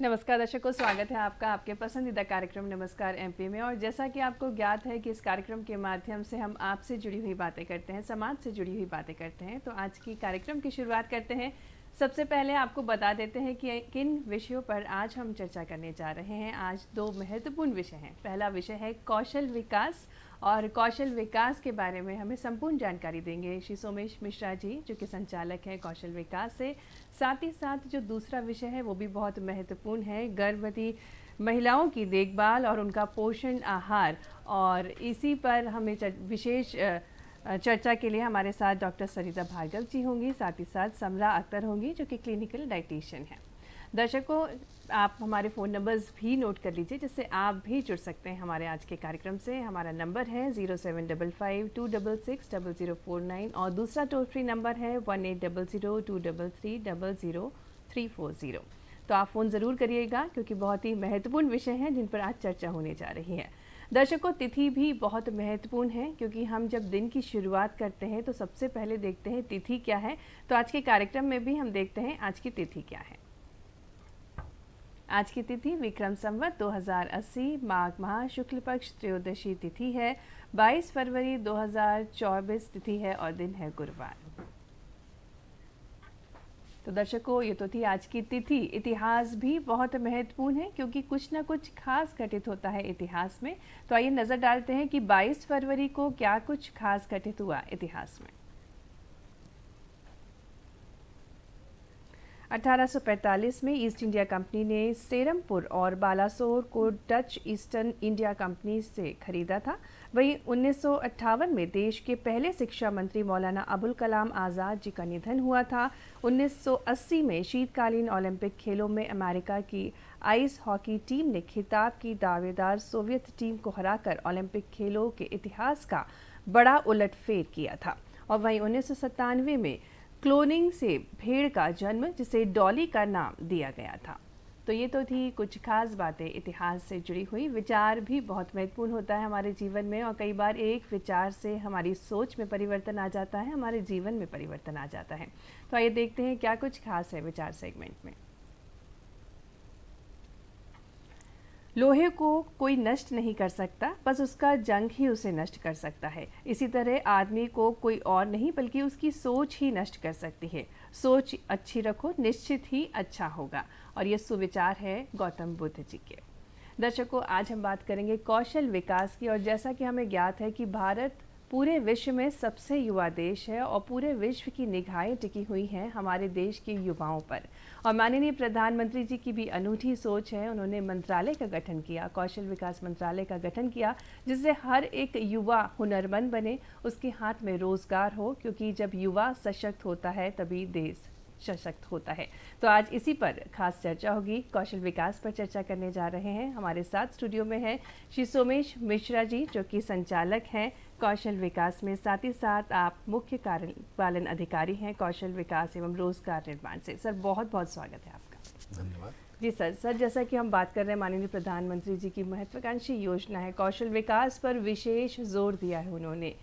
नमस्कार दर्शकों, स्वागत है आपका आपके पसंदीदा कार्यक्रम नमस्कार एमपी में। और जैसा कि आपको ज्ञात है कि इस कार्यक्रम के माध्यम से हम आपसे जुड़ी हुई बातें करते हैं, समाज से जुड़ी हुई बातें करते हैं। तो आज की कार्यक्रम की शुरुआत करते हैं। सबसे पहले आपको बता देते हैं कि किन विषयों पर आज हम चर्चा करने जा रहे हैं। आज दो महत्वपूर्ण विषय हैं। पहला विषय है कौशल विकास, और कौशल विकास के बारे में हमें संपूर्ण जानकारी देंगे श्री सोमेश मिश्रा जी, जो कि संचालक हैं कौशल विकास से। साथ ही साथ जो दूसरा विषय है वो भी बहुत महत्वपूर्ण है, गर्भवती महिलाओं की देखभाल और उनका पोषण आहार। और इसी पर हमें विशेष चर्चा के लिए हमारे साथ डॉक्टर सरिता भार्गव जी होंगी, साथ ही साथ समरा अख्तर होंगी जो कि क्लिनिकल डाइटिशियन है। दर्शकों, आप हमारे फ़ोन नंबर्स भी नोट कर लीजिए जिससे आप भी जुड़ सकते हैं हमारे आज के कार्यक्रम से। हमारा नंबर है 0755-266-0049 और दूसरा टोल फ्री नंबर है 1800-233-00340। तो आप फ़ोन ज़रूर करिएगा क्योंकि बहुत ही महत्वपूर्ण विषय हैं जिन पर आज चर्चा होने जा रही है। दर्शकों, तिथि भी बहुत महत्वपूर्ण है क्योंकि हम जब दिन की शुरुआत करते हैं तो सबसे पहले देखते हैं तिथि क्या है। तो आज के कार्यक्रम में भी हम देखते हैं आज की तिथि क्या है। आज की तिथि विक्रम संवत 2080 माघ माह शुक्ल पक्ष त्रयोदशी तिथि है। 22 फरवरी 2024 तिथि है और दिन है गुरुवार। तो दर्शकों, ये तो थी आज की तिथि। इतिहास भी बहुत महत्वपूर्ण है क्योंकि कुछ ना कुछ खास घटित होता है इतिहास में। तो आइए नज़र डालते हैं कि 22 फरवरी को क्या कुछ खास घटित हुआ इतिहास में। 1845 में ईस्ट इंडिया कंपनी ने सेरमपुर और बालासोर को डच ईस्टर्न इंडिया कंपनी से खरीदा था। वहीं 1958 में देश के पहले शिक्षा मंत्री मौलाना अबुल कलाम आज़ाद जी का निधन हुआ था। 1980 में शीतकालीन ओलंपिक खेलों में अमेरिका की आइस हॉकी टीम ने खिताब की दावेदार सोवियत टीम को हराकर ओलंपिक खेलों के इतिहास का बड़ा उलटफेर किया था। और वहीं 1997 में क्लोनिंग से भेड़ का जन्म, जिसे डॉली का नाम दिया गया था। तो ये तो थी कुछ खास बातें इतिहास से जुड़ी हुई। विचार भी बहुत महत्वपूर्ण होता है हमारे जीवन में और कई बार एक विचार से हमारी सोच में परिवर्तन आ जाता है, हमारे जीवन में परिवर्तन आ जाता है। तो आइए देखते हैं क्या कुछ खास है विचार सेगमेंट में। लोहे को कोई नष्ट नहीं कर सकता, बस उसका जंग ही उसे नष्ट कर सकता है। इसी तरह आदमी को कोई और नहीं बल्कि उसकी सोच ही नष्ट कर सकती है। सोच अच्छी रखो, निश्चित ही अच्छा होगा। और ये सुविचार है गौतम बुद्ध जी के। दर्शकों, आज हम बात करेंगे कौशल विकास की। और जैसा कि हमें ज्ञात है कि भारत पूरे विश्व में सबसे युवा देश है और पूरे विश्व की निगाहें टिकी हुई हैं हमारे देश के युवाओं पर। और माननीय प्रधानमंत्री जी की भी अनूठी सोच है। उन्होंने मंत्रालय का गठन किया, कौशल विकास मंत्रालय का गठन किया, जिससे हर एक युवा हुनरमंद बने, उसके हाथ में रोजगार हो। क्योंकि जब युवा सशक्त होता है तभी देश सशक्त होता है। तो आज इसी पर खास चर्चा होगी। कौशल विकास पर चर्चा करने जा रहे हैं। हमारे साथ स्टूडियो में है श्री सोमेश मिश्रा जी, जो कि संचालक हैं कौशल विकास में। साथ ही साथ आप मुख्य कार्यपालन अधिकारी हैं कौशल विकास एवं रोजगार निर्माण से। सर, बहुत बहुत स्वागत है आपका। धन्यवाद जी सर, जैसा कि हम बात कर रहे हैं, माननीय प्रधानमंत्री जी की महत्वाकांक्षी योजना है कौशल विकास पर विशेष जोर दिया है उन्होंने।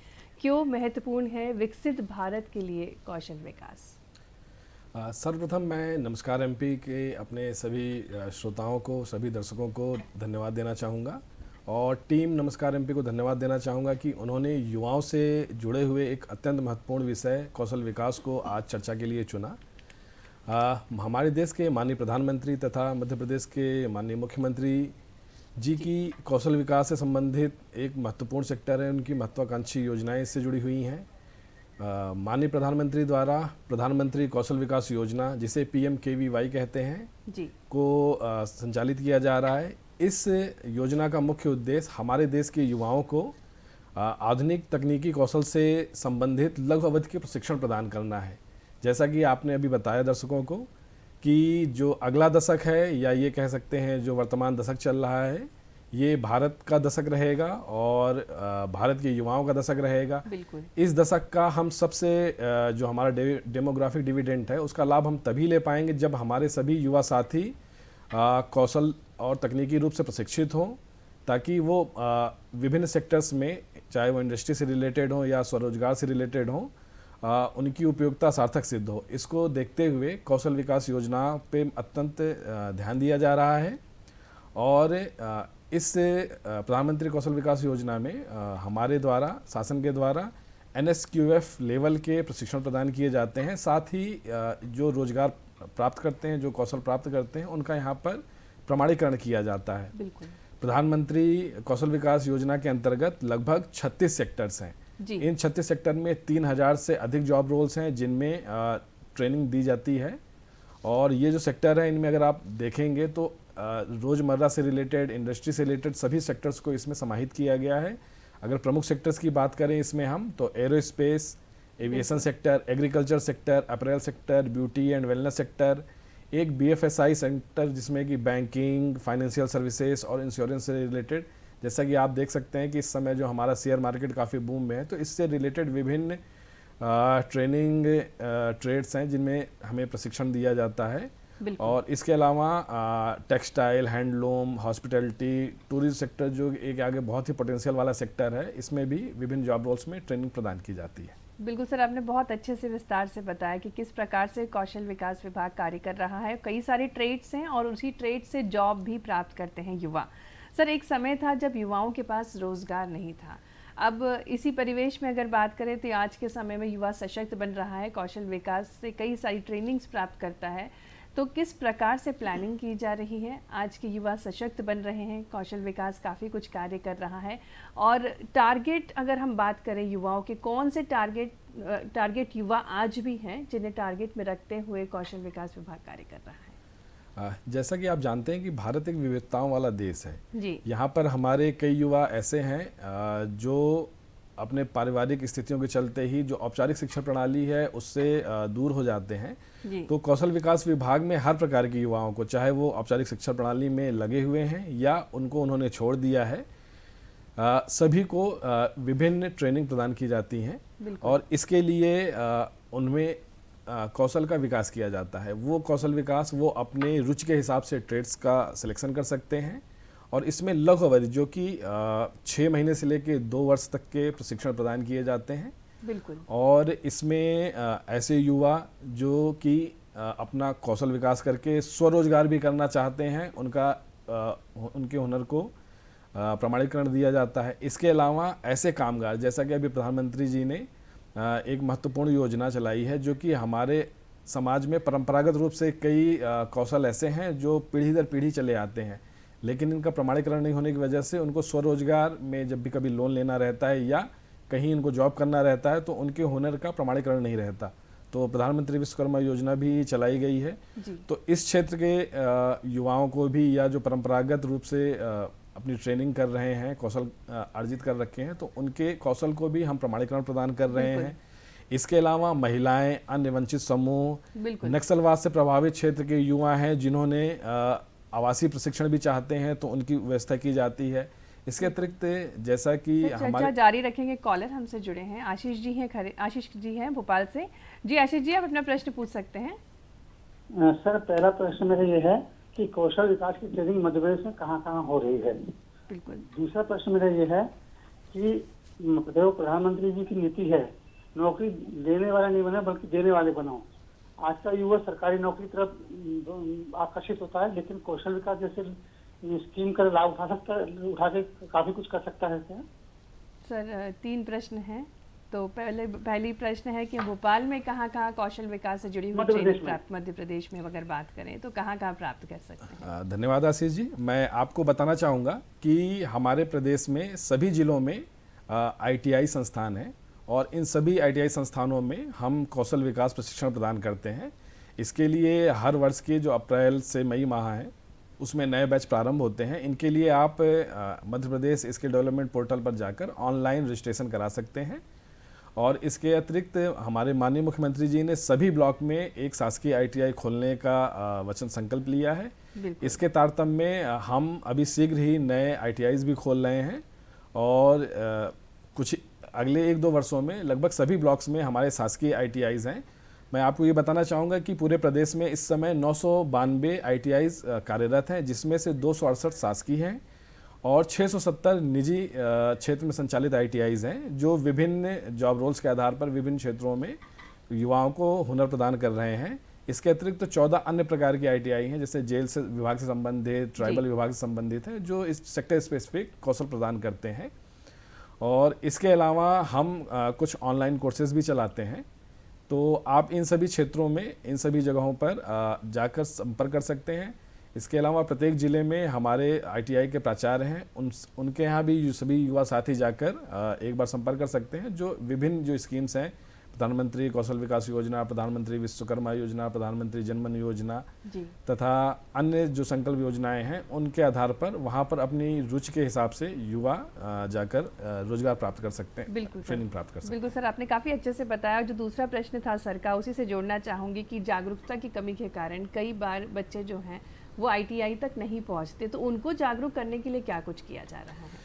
क्यों महत्वपूर्ण है विकसित भारत के लिए कौशल विकास? सर्वप्रथम मैं नमस्कार एमपी के अपने सभी श्रोताओं को, सभी दर्शकों को धन्यवाद देना चाहूँगा और टीम नमस्कार एमपी को धन्यवाद देना चाहूँगा कि उन्होंने युवाओं से जुड़े हुए एक अत्यंत महत्वपूर्ण विषय कौशल विकास को आज चर्चा के लिए चुना। हमारे देश के माननीय प्रधानमंत्री तथा मध्य प्रदेश के माननीय मुख्यमंत्री जी की कौशल विकास से संबंधित एक महत्वपूर्ण सेक्टर है, उनकी महत्वाकांक्षी योजनाएं इससे जुड़ी हुई हैं। माननीय प्रधानमंत्री द्वारा प्रधानमंत्री कौशल विकास योजना, जिसे PMKVY कहते हैं जी, को संचालित किया जा रहा है। इस योजना का मुख्य उद्देश्य हमारे देश के युवाओं को आधुनिक तकनीकी कौशल से संबंधित लघु अवधि के प्रशिक्षण प्रदान करना है। जैसा कि आपने अभी बताया दर्शकों को कि जो अगला दशक है, या ये कह सकते हैं जो वर्तमान दशक चल रहा है, ये भारत का दशक रहेगा और भारत के युवाओं का दशक रहेगा। बिल्कुल। इस दशक का हम सबसे जो हमारा डेमोग्राफिक डिविडेंड है, उसका लाभ हम तभी ले पाएंगे जब हमारे सभी युवा साथी कौशल और तकनीकी रूप से प्रशिक्षित हों, ताकि वो विभिन्न सेक्टर्स में, चाहे वो इंडस्ट्री से रिलेटेड हो या स्वरोजगार से रिलेटेड हो, उनकी उपयोगिता सार्थक सिद्ध हो। इसको देखते हुए कौशल विकास योजना पे अत्यंत ध्यान दिया जा रहा है और इस प्रधानमंत्री कौशल विकास योजना में हमारे द्वारा शासन के द्वारा NSQF लेवल के प्रशिक्षण प्रदान किए जाते हैं। साथ ही जो रोजगार प्राप्त करते हैं, जो कौशल प्राप्त करते हैं, उनका यहाँ पर प्रमाणीकरण किया जाता है। बिल्कुल। प्रधानमंत्री कौशल विकास योजना के अंतर्गत लगभग 36 सेक्टर्स हैं। इन 36 सेक्टर में 3000 से अधिक जॉब रोल्स हैं जिनमें ट्रेनिंग दी जाती है। और ये जो सेक्टर है, इनमें अगर आप देखेंगे तो रोज़मर्रा से रिलेटेड, इंडस्ट्री से रिलेटेड सभी सेक्टर्स को इसमें समाहित किया गया है। अगर प्रमुख सेक्टर्स की बात करें इसमें हम, तो aerospace, aviation sector, agriculture sector, April sector, beauty and wellness sector, एक BFSI सेक्टर जिसमें कि बैंकिंग, फाइनेंशियल सर्विसेज और इंश्योरेंस से रिलेटेड, जैसा कि आप देख सकते हैं कि इस समय जो हमारा शेयर मार्केट काफ़ी बूम में है, तो इससे रिलेटेड विभिन्न ट्रेनिंग ट्रेड्स हैं जिनमें हमें प्रशिक्षण दिया जाता है। और इसके अलावा textile, handloom, hospitality, tourism sector जो एक आगे बहुत ही पोटेंशियल वाला सेक्टर है, इसमें भी विभिन्न जॉब रोल्स में ट्रेनिंग प्रदान की जाती है। बिल्कुल सर, आपने बहुत अच्छे से विस्तार से बताया कि किस प्रकार से कौशल विकास विभाग कार्य कर रहा है। कई सारे ट्रेड्स हैं और उसी ट्रेड से जॉब भी प्राप्त करते हैं युवा। सर, एक समय था जब युवाओं के पास रोजगार नहीं था। अब इसी परिवेश में अगर बात करें तो आज के समय में युवा सशक्त बन रहा है, कौशल विकास से कई सारी ट्रेनिंग्स प्राप्त करता है। तो किस प्रकार से प्लानिंग की जा रही है? आज के युवा सशक्त बन रहे हैं, कौशल विकास काफ़ी कुछ कार्य कर रहा है। और टारगेट अगर हम बात करें युवाओं के, कौन से टारगेट युवा आज भी हैं जिन्हें टारगेट में रखते हुए कौशल विकास विभाग कार्य कर रहा है? जैसा कि आप जानते हैं कि भारत एक विविधताओं वाला देश है जी। यहाँ पर हमारे कई युवा ऐसे हैं जो अपने पारिवारिक स्थितियों के चलते ही जो औपचारिक शिक्षा प्रणाली है उससे दूर हो जाते हैं। तो कौशल विकास विभाग में हर प्रकार के युवाओं को, चाहे वो औपचारिक शिक्षा प्रणाली में लगे हुए हैं या उनको उन्होंने छोड़ दिया है, सभी को विभिन्न ट्रेनिंग प्रदान की जाती हैं और इसके लिए उनमें कौशल का विकास किया जाता है। वो कौशल विकास वो अपने रुचि के हिसाब से ट्रेड्स का सिलेक्शन कर सकते हैं और इसमें लघु अवधि जो कि 6 महीने से लेकर 2 वर्ष तक के प्रशिक्षण प्रदान किए जाते हैं। बिल्कुल। और इसमें ऐसे युवा जो कि अपना कौशल विकास करके स्वरोजगार भी करना चाहते हैं, उनके हुनर को प्रमाणीकरण दिया जाता है। इसके अलावा ऐसे कामगार, जैसा कि अभी प्रधानमंत्री जी ने एक महत्वपूर्ण योजना चलाई है जो कि हमारे समाज में परंपरागत रूप से कई कौशल ऐसे हैं जो पीढ़ी दर पीढ़ी चले आते हैं, लेकिन इनका प्रमाणीकरण नहीं होने की वजह से उनको स्वरोजगार में जब भी कभी लोन लेना रहता है या कहीं इनको जॉब करना रहता है तो उनके हुनर का प्रमाणीकरण नहीं रहता। तो प्रधानमंत्री विश्वकर्मा योजना भी चलाई गई है। तो इस क्षेत्र के युवाओं को भी, या जो परंपरागत रूप से अपनी ट्रेनिंग कर रहे हैं, कौशल अर्जित कर रखे हैं, तो उनके कौशल को भी हम प्रमाणीकरण प्रदान कर रहे हैं। इसके अलावा महिलाएं, अन्य वंचित समूह, नक्सलवाद से प्रभावित क्षेत्र के युवा हैं जिन्होंने आवासीय प्रशिक्षण भी चाहते हैं तो उनकी व्यवस्था की जाती है। इसके अतिरिक्त जैसा कि हमारे जारी रखेंगे, कॉलर हमसे जुड़े हैं, आशीष जी हैं भोपाल से। जी आशीष जी, आप अपना प्रश्न पूछ सकते हैं। सर, पहला प्रश्न मेरा ये है कि कौशल विकास की ट्रेनिंग मध्य प्रदेश में कहाँ हो रही है? बिल्कुल। दूसरा प्रश्न मेरा ये है कि जो प्रधानमंत्री जी की नीति है, नौकरी देने वाला नहीं बना बल्कि देने वाले बनाओ। आज का युवा सरकारी नौकरी तरफ आकर्षित होता है, लेकिन कौशल विकास जैसे स्कीम का लाभ उठा के काफी कुछ कर सकता है क्या? सर, 3 प्रश्न हैं। तो पहली प्रश्न है कि भोपाल में कहाँ कौशल विकास से जुड़ी हुई ट्रेनिंग प्राप्त, मध्य प्रदेश में अगर बात करें तो कहाँ प्राप्त कर सकते हैं? धन्यवाद आशीष जी। मैं आपको बताना चाहूँगा कि हमारे प्रदेश में सभी जिलों में ITI संस्थान है और इन सभी ITI संस्थानों में हम कौशल विकास प्रशिक्षण प्रदान करते हैं। इसके लिए हर वर्ष के जो अप्रैल से मई माह है उसमें नए बैच प्रारंभ होते हैं। इनके लिए आप Madhya Pradesh skill development portal पर जाकर ऑनलाइन रजिस्ट्रेशन करा सकते हैं। और इसके अतिरिक्त हमारे माननीय मुख्यमंत्री जी ने सभी ब्लॉक में एक शासकीय ITI खोलने का वचन संकल्प लिया है। इसके तारतम्य में हम अभी शीघ्र ही नए ITIs भी खोल रहे हैं और कुछ अगले 1-2 वर्षों में लगभग सभी ब्लॉक्स में हमारे शासकीय ITIs हैं। मैं आपको ये बताना चाहूँगा कि पूरे प्रदेश में इस समय 992 ITIs कार्यरत हैं, जिसमें से 268 शासकीय हैं और 670 निजी क्षेत्र में संचालित ITIs हैं जो विभिन्न जॉब रोल्स के आधार पर विभिन्न क्षेत्रों में युवाओं को हुनर प्रदान कर रहे हैं। इसके अतिरिक्त तो 14 अन्य प्रकार की ITI हैं, जैसे जेल से विभाग से संबंधित, ट्राइबल विभाग से संबंधित हैं, जो इस सेक्टर स्पेसिफिक कौशल प्रदान करते हैं। और इसके अलावा हम कुछ ऑनलाइन कोर्सेज भी चलाते हैं। तो आप इन सभी क्षेत्रों में, इन सभी जगहों पर जाकर संपर्क कर सकते हैं। इसके अलावा प्रत्येक ज़िले में हमारे ITI के प्राचार्य हैं, उनके यहाँ भी सभी युवा साथी जाकर एक बार संपर्क कर सकते हैं। जो विभिन्न जो स्कीम्स हैं, प्रधानमंत्री कौशल विकास योजना, प्रधानमंत्री विश्वकर्मा योजना, प्रधानमंत्री जनमन योजना तथा अन्य जो संकल्प योजनाएं हैं, उनके आधार पर वहाँ पर अपनी रुचि के हिसाब से युवा जाकर रोजगार प्राप्त कर सकते हैं, बिल्कुल ट्रेनिंग प्राप्त कर सकते हैं। बिल्कुल सर, आपने काफ़ी अच्छे से बताया। जो दूसरा प्रश्न था सर का, उसी से जोड़ना चाहूँगी कि जागरूकता की कमी के कारण कई बार बच्चे जो हैं वो ITI तक नहीं पहुँचते, तो उनको जागरूक करने के लिए क्या कुछ किया जा रहा है?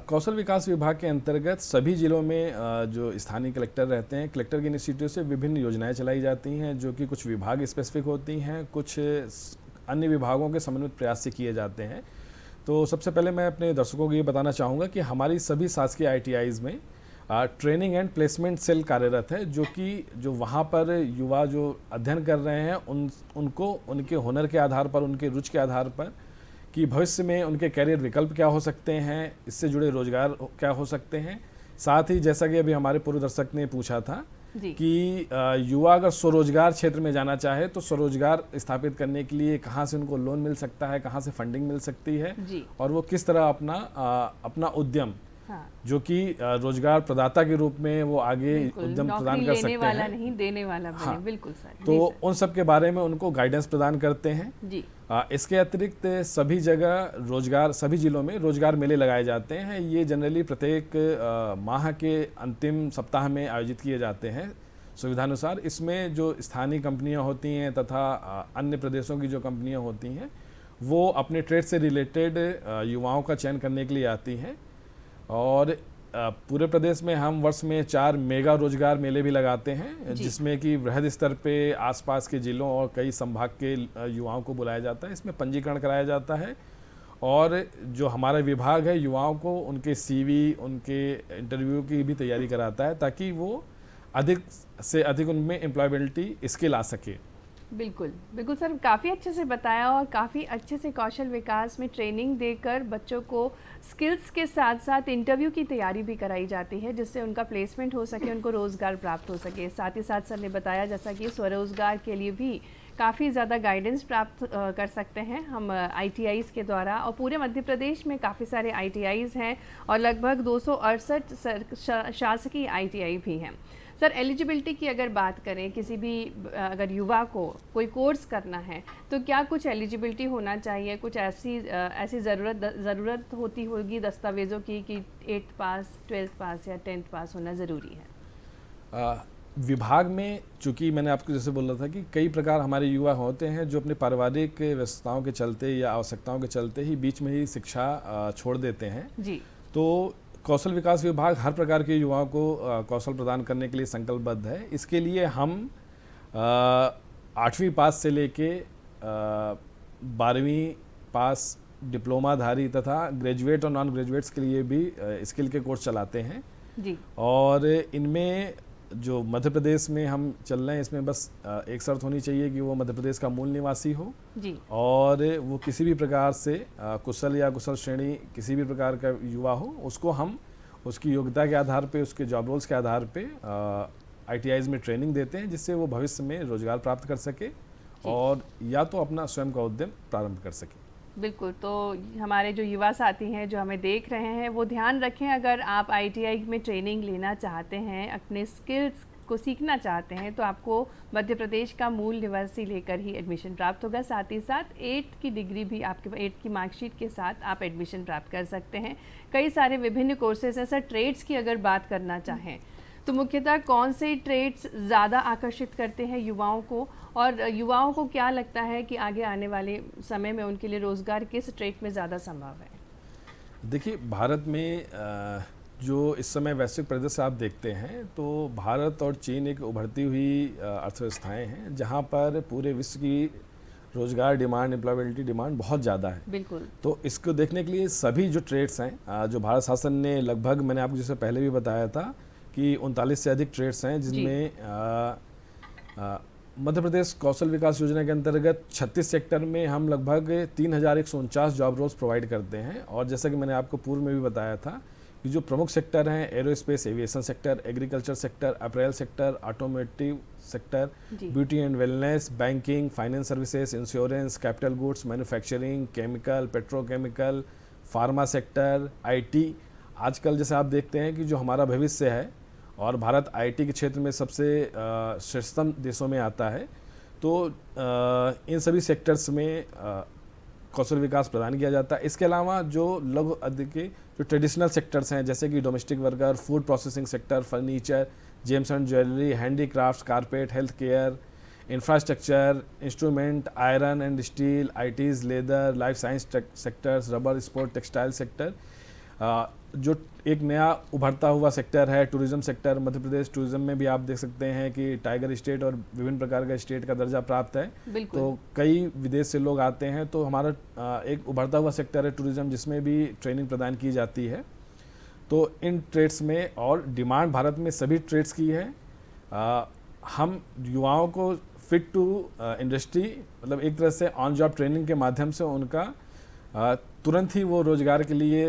कौशल विकास विभाग के अंतर्गत सभी जिलों में जो स्थानीय कलेक्टर रहते हैं, कलेक्टर के इंस्टीट्यूट से विभिन्न योजनाएं चलाई जाती हैं, जो कि कुछ विभाग स्पेसिफिक होती हैं, कुछ अन्य विभागों के समन्वित प्रयास से किए जाते हैं। तो सबसे पहले मैं अपने दर्शकों को ये बताना चाहूँगा कि हमारी सभी शासकीय ITIs में ट्रेनिंग एंड प्लेसमेंट सेल कार्यरत है, जो वहाँ पर युवा जो अध्ययन कर रहे हैं उनको उनके हुनर के आधार पर, उनके रुचि के आधार पर कि भविष्य में उनके कैरियर विकल्प क्या हो सकते हैं, इससे जुड़े रोजगार क्या हो सकते हैं। साथ ही जैसा कि अभी हमारे पूर्व दर्शक ने पूछा था कि युवा अगर स्वरोजगार क्षेत्र में जाना चाहे तो स्वरोजगार स्थापित करने के लिए कहाँ से उनको लोन मिल सकता है, कहाँ से फंडिंग मिल सकती है, और वो किस तरह अपना उद्यम जो कि रोजगार प्रदाता के रूप में वो आगे उद्यम प्रदान कर सकते वाला हैं, नहीं देने वाला बने। बिल्कुल सर। तो उन सब के बारे में उनको गाइडेंस प्रदान करते हैं जी। इसके अतिरिक्त सभी जगह रोजगार, सभी जिलों में रोजगार मेले लगाए जाते हैं। ये जनरली प्रत्येक माह के अंतिम सप्ताह में आयोजित किए जाते हैं सुविधानुसार। इसमें जो स्थानीय कंपनियां होती हैं तथा अन्य प्रदेशों की जो कंपनियां होती हैं, वो अपने ट्रेड से रिलेटेड युवाओं का चयन करने के लिए आती हैं। और पूरे प्रदेश में हम वर्ष में 4 मेगा रोजगार मेले भी लगाते हैं, जिसमें कि वृहद स्तर पे आसपास के जिलों और कई संभाग के युवाओं को बुलाया जाता है। इसमें पंजीकरण कराया जाता है और जो हमारा विभाग है युवाओं को उनके CV, उनके इंटरव्यू की भी तैयारी कराता है, ताकि वो अधिक से अधिक उनमें एम्प्लॉयबिलिटी स्किल आ सके। बिल्कुल बिल्कुल सर, काफ़ी अच्छे से बताया और काफ़ी अच्छे से कौशल विकास में ट्रेनिंग देकर बच्चों को स्किल्स के साथ साथ इंटरव्यू की तैयारी भी कराई जाती है, जिससे उनका प्लेसमेंट हो सके, उनको रोज़गार प्राप्त हो सके। साथ ही साथ सर ने बताया जैसा कि स्वरोजगार के लिए भी काफ़ी ज़्यादा गाइडेंस प्राप्त कर सकते हैं हम ITIs के द्वारा। और पूरे मध्य प्रदेश में काफ़ी सारे ITIs हैं और लगभग 268 शासकीय ITI भी हैं। सर, एलिजिबिलिटी की अगर बात करें, किसी भी अगर युवा को कोई कोर्स करना है तो क्या कुछ एलिजिबिलिटी होना चाहिए? कुछ ऐसी ज़रूरत होती होगी दस्तावेज़ों की कि 8th पास, 12th पास या 10th पास होना ज़रूरी है? विभाग में चूँकि मैंने आपको जैसे बोल रहा था कि कई प्रकार हमारे युवा होते हैं जो अपने पारिवारिक व्यस्तताओं के चलते या आवश्यकताओं के चलते ही बीच में ही शिक्षा छोड़ देते हैं जी। तो कौशल विकास विभाग हर प्रकार के युवाओं को कौशल प्रदान करने के लिए संकल्पबद्ध है। इसके लिए हम 8वीं पास से लेके 12वीं पास, डिप्लोमाधारी तथा ग्रेजुएट और नॉन ग्रेजुएट्स के लिए भी स्किल के कोर्स चलाते हैं जी। और इनमें जो मध्य प्रदेश में हम चल रहे हैं, इसमें बस एक शर्त होनी चाहिए कि वो मध्य प्रदेश का मूल निवासी हो जी। और वो किसी भी प्रकार से कुशल या कुशल श्रेणी किसी भी प्रकार का युवा हो, उसको हम उसकी योग्यता के आधार पे, उसके जॉब रोल्स के आधार पे ITIs में ट्रेनिंग देते हैं, जिससे वो भविष्य में रोजगार प्राप्त कर सके और या तो अपना स्वयं का उद्यम प्रारंभ कर सके। बिल्कुल, तो हमारे जो युवा साथी हैं जो हमें देख रहे हैं वो ध्यान रखें, अगर आप ITI में ट्रेनिंग लेना चाहते हैं, अपने स्किल्स को सीखना चाहते हैं, तो आपको मध्य प्रदेश का मूल निवासी लेकर ही एडमिशन प्राप्त होगा। साथ ही साथ 8th की डिग्री भी आपके 8th की मार्कशीट के साथ आप एडमिशन प्राप्त कर सकते हैं। कई सारे विभिन्न कोर्सेज हैं। सर, ट्रेड्स की अगर बात करना चाहें तो मुख्यतः कौन से ट्रेड्स ज़्यादा आकर्षित करते हैं युवाओं को, और युवाओं को क्या लगता है कि आगे आने वाले समय में उनके लिए रोज़गार किस ट्रेड में ज़्यादा संभव है? देखिए, भारत में जो इस समय वैश्विक परिदृश्य आप देखते हैं तो भारत और चीन एक उभरती हुई अर्थव्यवस्थाएं हैं, जहां पर पूरे विश्व की रोजगार डिमांड, एम्प्लॉयबिलिटी डिमांड बहुत ज़्यादा है। बिल्कुल। तो इसको देखने के लिए सभी जो ट्रेड्स हैं, जो भारत शासन ने लगभग, मैंने आपको जैसे पहले भी बताया था कि 39 से अधिक ट्रेड्स हैं, जिनमें मध्य प्रदेश कौशल विकास योजना के अंतर्गत 36 सेक्टर में हम लगभग 3149 जॉब रोल्स प्रोवाइड करते हैं। और जैसा कि मैंने आपको पूर्व में भी बताया था कि जो प्रमुख सेक्टर हैं, aerospace aviation sector, agriculture sector, April sector, automotive sector, beauty and wellness, banking, finance services, insurance, capital goods, manufacturing, chemical, petrochemical, pharma sector, IT. आजकल जैसे आप देखते हैं कि जो हमारा भविष्य है और भारत आईटी के क्षेत्र में सबसे शीर्षतम देशों में आता है, तो इन सभी सेक्टर्स में कौशल विकास प्रदान किया जाता है। इसके अलावा जो लघु अधिक जो ट्रेडिशनल सेक्टर्स हैं, जैसे कि domestic worker, food processing sector, furniture, James and jewellery, handicrafts, carpet, health care, infrastructure, instrument, iron and steel, ITs, leather, life science sectors, rubber, sport, textile sector, जो एक नया उभरता हुआ सेक्टर है tourism sector. Madhya Pradesh tourism में भी आप देख सकते हैं कि टाइगर स्टेट और विभिन्न प्रकार का स्टेट का दर्जा प्राप्त है, तो कई विदेश से लोग आते हैं। तो हमारा एक उभरता हुआ सेक्टर है टूरिज्म, जिसमें भी ट्रेनिंग प्रदान की जाती है। तो इन ट्रेड्स में, और डिमांड भारत में सभी ट्रेड्स की है, हम युवाओं को फिट टू इंडस्ट्री, मतलब एक तरह से ऑन जॉब ट्रेनिंग के माध्यम से उनका तुरंत ही वो रोजगार के लिए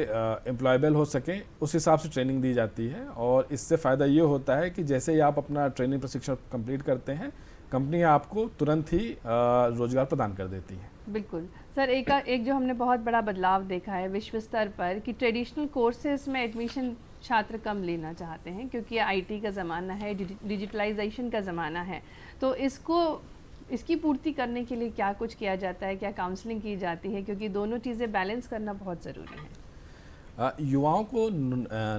एम्प्लॉयबल हो सकें, उस हिसाब से ट्रेनिंग दी जाती है। और इससे फ़ायदा ये होता है कि जैसे ही आप अपना ट्रेनिंग प्रशिक्षण कंप्लीट करते हैं, कंपनी आपको तुरंत ही रोजगार प्रदान कर देती है। बिल्कुल सर, एक जो हमने बहुत बड़ा बदलाव देखा है विश्व स्तर पर कि ट्रेडिशनल कोर्सेज में एडमिशन छात्र कम लेना चाहते हैं, क्योंकि आईटी का ज़माना है, डिजिटलाइजेशन का ज़माना है। तो इसकी पूर्ति करने के लिए क्या कुछ किया जाता है, क्या काउंसलिंग की जाती है, क्योंकि दोनों चीज़ें बैलेंस करना बहुत ज़रूरी है। युवाओं को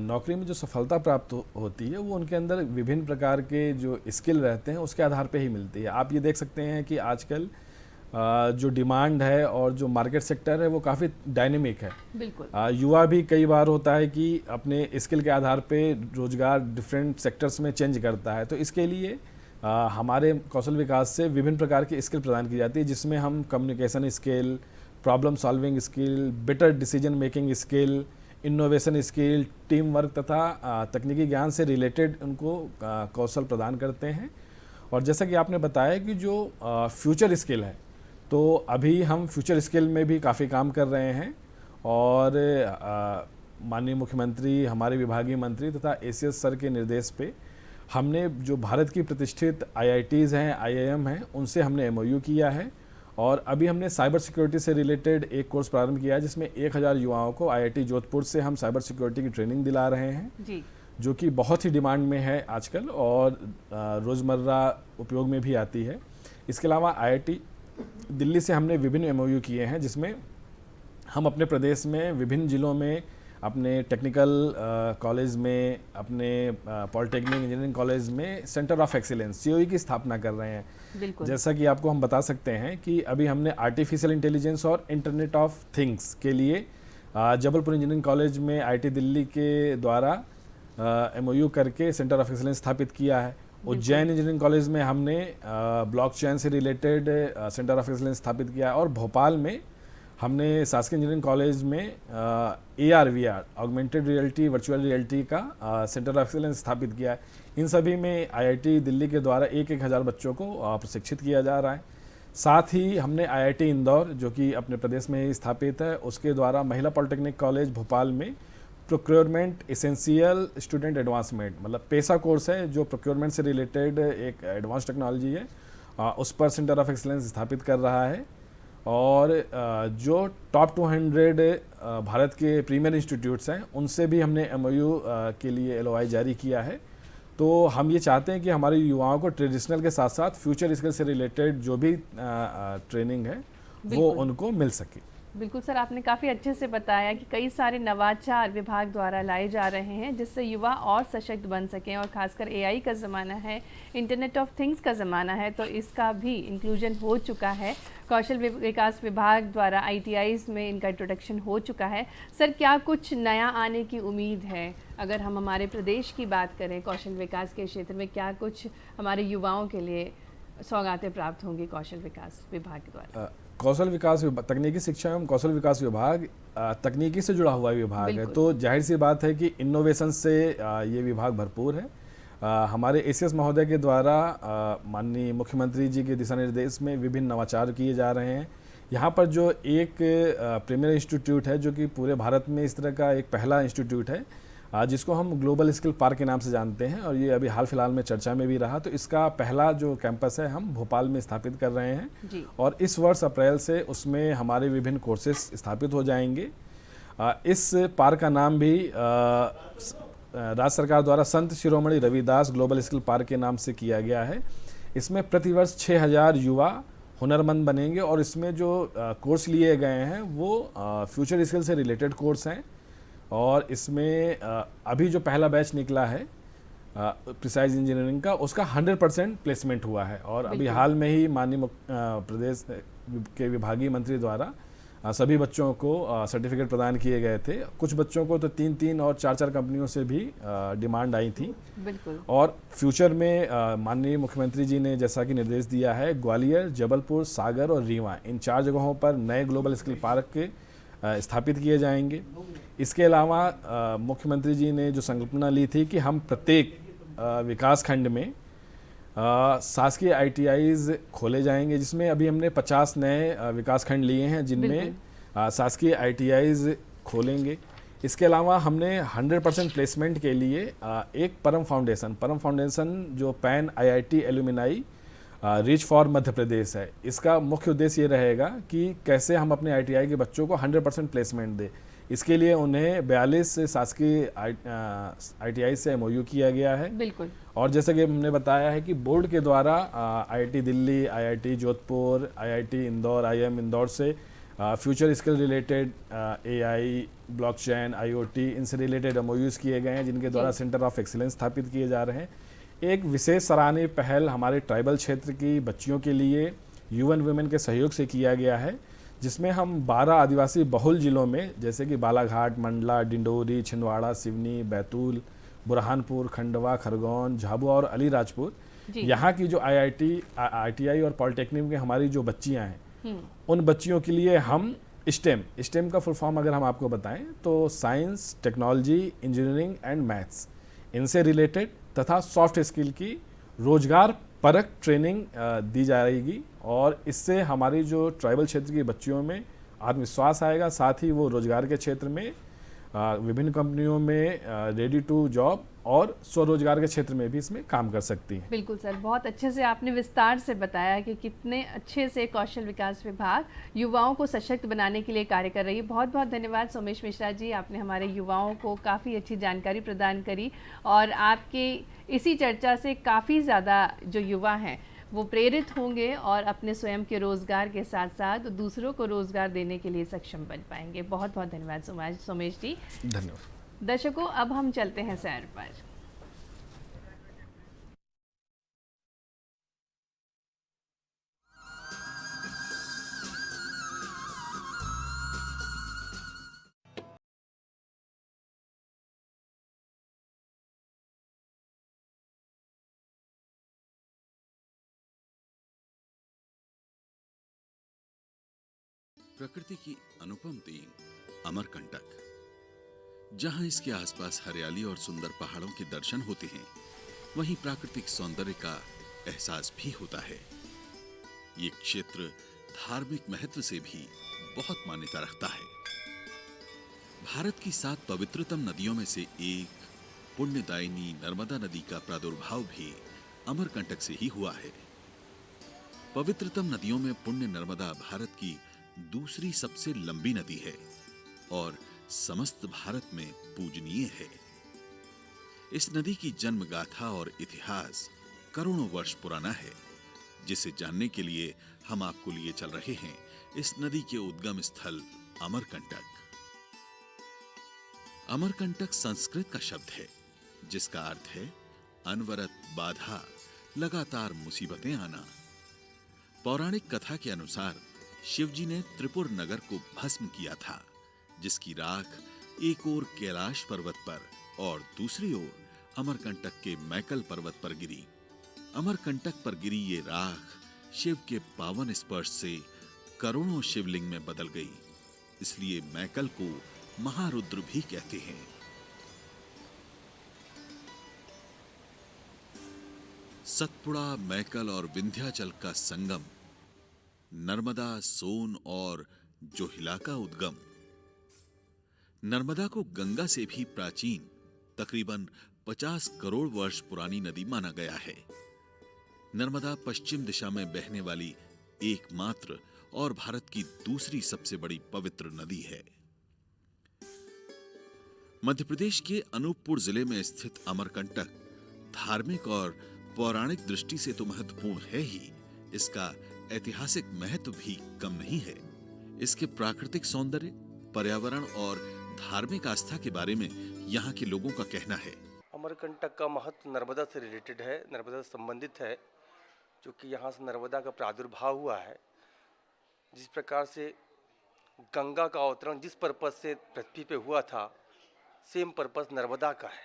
नौकरी में जो सफलता प्राप्त होती है, वो उनके अंदर विभिन्न प्रकार के जो स्किल रहते हैं उसके आधार पे ही मिलती है। आप ये देख सकते हैं कि आजकल जो डिमांड है और जो मार्केट सेक्टर है वो काफ़ी डायनेमिक है। बिल्कुल। युवा भी कई बार होता है कि अपने स्किल के आधार पे रोजगार डिफरेंट सेक्टर्स में चेंज करता है। तो इसके लिए हमारे कौशल विकास से विभिन्न प्रकार की स्किल प्रदान की जाती है, जिसमें हम communication skill, problem solving skill, better decision making skill, innovation skill, team work तथा तकनीकी ज्ञान से रिलेटेड उनको कौशल प्रदान करते हैं। और जैसा कि आपने बताया कि जो फ्यूचर स्किल है, तो अभी हम फ्यूचर स्किल में भी काफ़ी काम कर रहे हैं। और माननीय मुख्यमंत्री, हमारे विभागीय मंत्री तथा एसीएस सर के निर्देश पे हमने जो भारत की प्रतिष्ठित आईआईटीज़ हैं, आईआईएम हैं, उनसे हमने एमओयू किया है। और अभी हमने साइबर सिक्योरिटी से रिलेटेड एक कोर्स प्रारंभ किया है, जिसमें 1000 युवाओं को आईआईटी जोधपुर से हम साइबर सिक्योरिटी की ट्रेनिंग दिला रहे हैं जी, जो कि बहुत ही डिमांड में है आजकल और रोज़मर्रा उपयोग में भी आती है। इसके अलावा आईआईटी दिल्ली से हमने विभिन्न एमओयू किए हैं, जिसमें हम अपने प्रदेश में विभिन्न जिलों में, अपने टेक्निकल कॉलेज में, अपने पॉलिटेक्निक इंजीनियरिंग कॉलेज में सेंटर ऑफ एक्सीलेंस सीओई की स्थापना कर रहे हैं। बिल्कुल। जैसा कि आपको हम बता सकते हैं कि अभी हमने आर्टिफिशियल इंटेलिजेंस और इंटरनेट ऑफ थिंग्स के लिए जबलपुर इंजीनियरिंग कॉलेज में आईटी दिल्ली के द्वारा एमओयू करके सेंटर ऑफ एक्सीलेंस स्थापित किया है। उज्जैन इंजीनियरिंग कॉलेज में हमने ब्लॉकचेन से रिलेटेड सेंटर ऑफ एक्सीलेंस स्थापित किया है। और भोपाल में हमने शासकीय इंजीनियरिंग कॉलेज में AR VR augmented reality, virtual reality का सेंटर ऑफ एक्सीलेंस स्थापित किया है। इन सभी में आईआईटी दिल्ली के द्वारा 1000 बच्चों को प्रशिक्षित किया जा रहा है। साथ ही हमने आईआईटी इंदौर, जो कि अपने प्रदेश में ही स्थापित है, उसके द्वारा महिला पॉलिटेक्निक कॉलेज भोपाल में प्रोक्योरमेंट एसेंशियल स्टूडेंट एडवांसमेंट, मतलब पेशा कोर्स है जो प्रोक्योरमेंट से रिलेटेड एक एडवांस टेक्नोलॉजी है, उस पर सेंटर ऑफ एक्सीलेंस स्थापित कर रहा है। और जो टॉप 200 भारत के प्रीमियर इंस्टीट्यूट्स हैं, उनसे भी हमने एमओयू के लिए LOI जारी किया है। तो हम ये चाहते हैं कि हमारे युवाओं को ट्रेडिशनल के साथ साथ फ्यूचर स्किल से रिलेटेड जो भी ट्रेनिंग है वो उनको मिल सके। बिल्कुल सर, आपने काफ़ी अच्छे से बताया कि कई सारे नवाचार विभाग द्वारा लाए जा रहे हैं जिससे युवा और सशक्त बन सकें, और खासकर AI का ज़माना है, इंटरनेट ऑफ थिंग्स का ज़माना है, तो इसका भी इंक्लूजन हो चुका है। कौशल विकास विभाग द्वारा ITIs में इनका इंट्रोडक्शन हो चुका है। सर, क्या कुछ नया आने की उम्मीद है? अगर हम हमारे प्रदेश की बात करें, कौशल विकास के क्षेत्र में क्या कुछ हमारे युवाओं के लिए सौगातें प्राप्त होंगी कौशल विकास विभाग के द्वारा? कौशल विकास तकनीकी शिक्षा एवं कौशल विकास विभाग तकनीकी से जुड़ा हुआ विभाग है, बिल्कुल। तो जाहिर सी बात है कि इनोवेशन से ये विभाग भरपूर है। हमारे एसीएस महोदय के द्वारा माननीय मुख्यमंत्री जी के दिशा निर्देश में विभिन्न नवाचार किए जा रहे हैं। यहाँ पर जो एक प्रीमियर इंस्टीट्यूट है जो कि पूरे भारत में इस तरह का एक पहला इंस्टीट्यूट है, जिसको हम ग्लोबल स्किल पार्क के नाम से जानते हैं, और ये अभी हाल फिलहाल में चर्चा में भी रहा। तो इसका पहला जो कैंपस है हम भोपाल में स्थापित कर रहे हैं जी। और इस वर्ष अप्रैल से उसमें हमारे विभिन्न कोर्सेज स्थापित हो जाएंगे। इस पार्क का नाम भी राज्य सरकार द्वारा Sant Shiromani Ravidas global skill park के नाम से किया गया है। इसमें प्रतिवर्ष 6000 युवा हुनरमंद बनेंगे और इसमें जो कोर्स लिए गए हैं वो फ्यूचर स्किल से रिलेटेड कोर्स हैं। और इसमें अभी जो पहला बैच निकला है प्रिसाइज इंजीनियरिंग का, उसका 100% प्लेसमेंट हुआ है। और अभी हाल में ही माननीय प्रदेश के विभागीय मंत्री द्वारा सभी बच्चों को सर्टिफिकेट प्रदान किए गए थे। कुछ बच्चों को तो 3-3 और 4-4 कंपनियों से भी डिमांड आई थी। बिल्कुल। और फ्यूचर में माननीय मुख्यमंत्री जी ने जैसा कि निर्देश दिया है, ग्वालियर, जबलपुर, सागर और रीवा, इन 4 जगहों पर नए ग्लोबल स्किल पार्क के स्थापित किए जाएंगे। इसके अलावा मुख्यमंत्री जी ने जो संकल्पना ली थी कि हम प्रत्येक विकास खंड में शासकीय ITIs खोले जाएंगे, जिसमें अभी हमने 50 नए विकास खंड लिए हैं जिनमें शासकीय ITIs खोलेंगे। इसके अलावा हमने 100% प्लेसमेंट के लिए एक परम फाउंडेशन जो pan IIT alumni reach for Madhya Pradesh है, इसका मुख्य उद्देश्य ये रहेगा कि कैसे हम अपने ITI के बच्चों को 100% प्लेसमेंट दें। इसके लिए उन्हें 42 शासकीय ITI से MOU किया गया है। बिल्कुल। और जैसे कि हमने बताया है कि बोर्ड के द्वारा IIT Delhi, IIT Jodhpur, IIT Indore, IIM Indore से future skill related AI, blockchain, IoT इनसे रिलेटेड MOUs किए गए हैं, जिनके द्वारा सेंटर ऑफ एक्सीलेंस स्थापित किए जा रहे हैं। एक विशेष सराहनीय पहल हमारे ट्राइबल क्षेत्र की बच्चियों के लिए UN वुमेन के सहयोग से किया गया है, जिसमें हम 12 आदिवासी बहुल जिलों में जैसे कि बालाघाट, मंडला, डिंडोरी, छिंदवाड़ा, सिवनी, बैतूल, बुरहानपुर, खंडवा, खरगोन, झाबुआ और अलीराजपुर, यहाँ की जो ITI और पॉलिटेक्निक में हमारी जो बच्चियाँ हैं, उन बच्चियों के लिए हम स्टेम का फुल फॉर्म अगर हम आपको बताएं तो science, technology, engineering and maths, इनसे रिलेटेड तथा सॉफ्ट स्किल की रोजगार परक ट्रेनिंग दी जाएगी। और इससे हमारी जो ट्राइबल क्षेत्र की बच्चियों में आत्मविश्वास आएगा, साथ ही वो रोजगार के क्षेत्र में विभिन्न कंपनियों में रेडी टू जॉब और स्वरोजगार के क्षेत्र में भी इसमें काम कर सकती हैं। बिल्कुल सर, बहुत अच्छे से आपने विस्तार से बताया कि कितने अच्छे से कौशल विकास विभाग युवाओं को सशक्त बनाने के लिए कार्य कर रही है। बहुत बहुत धन्यवाद सोमेश मिश्रा जी, आपने हमारे युवाओं को काफ़ी अच्छी जानकारी प्रदान करी और आपके इसी चर्चा से काफ़ी ज़्यादा जो युवा हैं वो प्रेरित होंगे और अपने स्वयं के रोज़गार के साथ साथ दूसरों को रोज़गार देने के लिए सक्षम बन पाएंगे। बहुत बहुत धन्यवाद सोमेश जी। धन्यवाद। दर्शकों, अब हम चलते हैं सैर पर। प्रकृति की अनुपम देन अमरकंटक, जहां इसके आसपास हरियाली और सुंदर पहाड़ों के दर्शन होते हैं, वहीं प्राकृतिक सौंदर्य का एहसास भी होता है। ये क्षेत्र धार्मिक महत्व से भी बहुत मान्यता रखता है। भारत की 7 पवित्रतम नदियों में से एक पुण्यदायिनी नर्मदा नदी का प्रादुर्भाव भी अमरकंटक से ही हुआ है। पवित्रतम नदियों में पुण्य नर्मदा भारत की दूसरी सबसे लंबी नदी है और समस्त भारत में पूजनीय है। इस नदी की जन्म गाथा और इतिहास करोड़ों वर्ष पुराना है, जिसे जानने के लिए हम आपको लिए चल रहे हैं इस नदी के उद्गम स्थल अमरकंटक। अमरकंटक संस्कृत का शब्द है जिसका अर्थ है अनवरत बाधा, लगातार मुसीबतें आना। पौराणिक कथा के अनुसार शिवजी ने त्रिपुर नगर को भस्म किया था, जिसकी राख एक ओर कैलाश पर्वत पर और दूसरी ओर अमरकंटक के मैकल पर्वत पर गिरी। अमरकंटक पर गिरी ये राख शिव के पावन स्पर्श से करोड़ों शिवलिंग में बदल गई। इसलिए मैकल को महारुद्र भी कहते हैं। सतपुड़ा, मैकल और विंध्याचल का संगम, नर्मदा, सोन और जोहिला का उद्गम। नर्मदा को गंगा से भी प्राचीन, तकरीबन 50 करोड़ वर्ष पुरानी नदी माना गया है। नर्मदा पश्चिम दिशा में बहने वाली एकमात्र और भारत की दूसरी सबसे बड़ी पवित्र नदी है। मध्य प्रदेश के अनूपपुर जिले में स्थित अमरकंटक धार्मिक और पौराणिक दृष्टि से तो महत्वपूर्ण है ही, इसका ऐतिहासिक महत्व भी कम नहीं है। इसके प्राकृतिक सौंदर्य, पर्यावरण और धार्मिक आस्था के बारे में यहाँ के लोगों का कहना है। अमरकंटक का महत्व नर्मदा से रिलेटेड है, नर्मदा से संबंधित है, जो कि यहाँ से नर्मदा का प्रादुर्भाव हुआ है। जिस प्रकार से गंगा का अवतरण जिस पर्पज से पृथ्वी पे हुआ था, सेम पर्पज नर्मदा का है।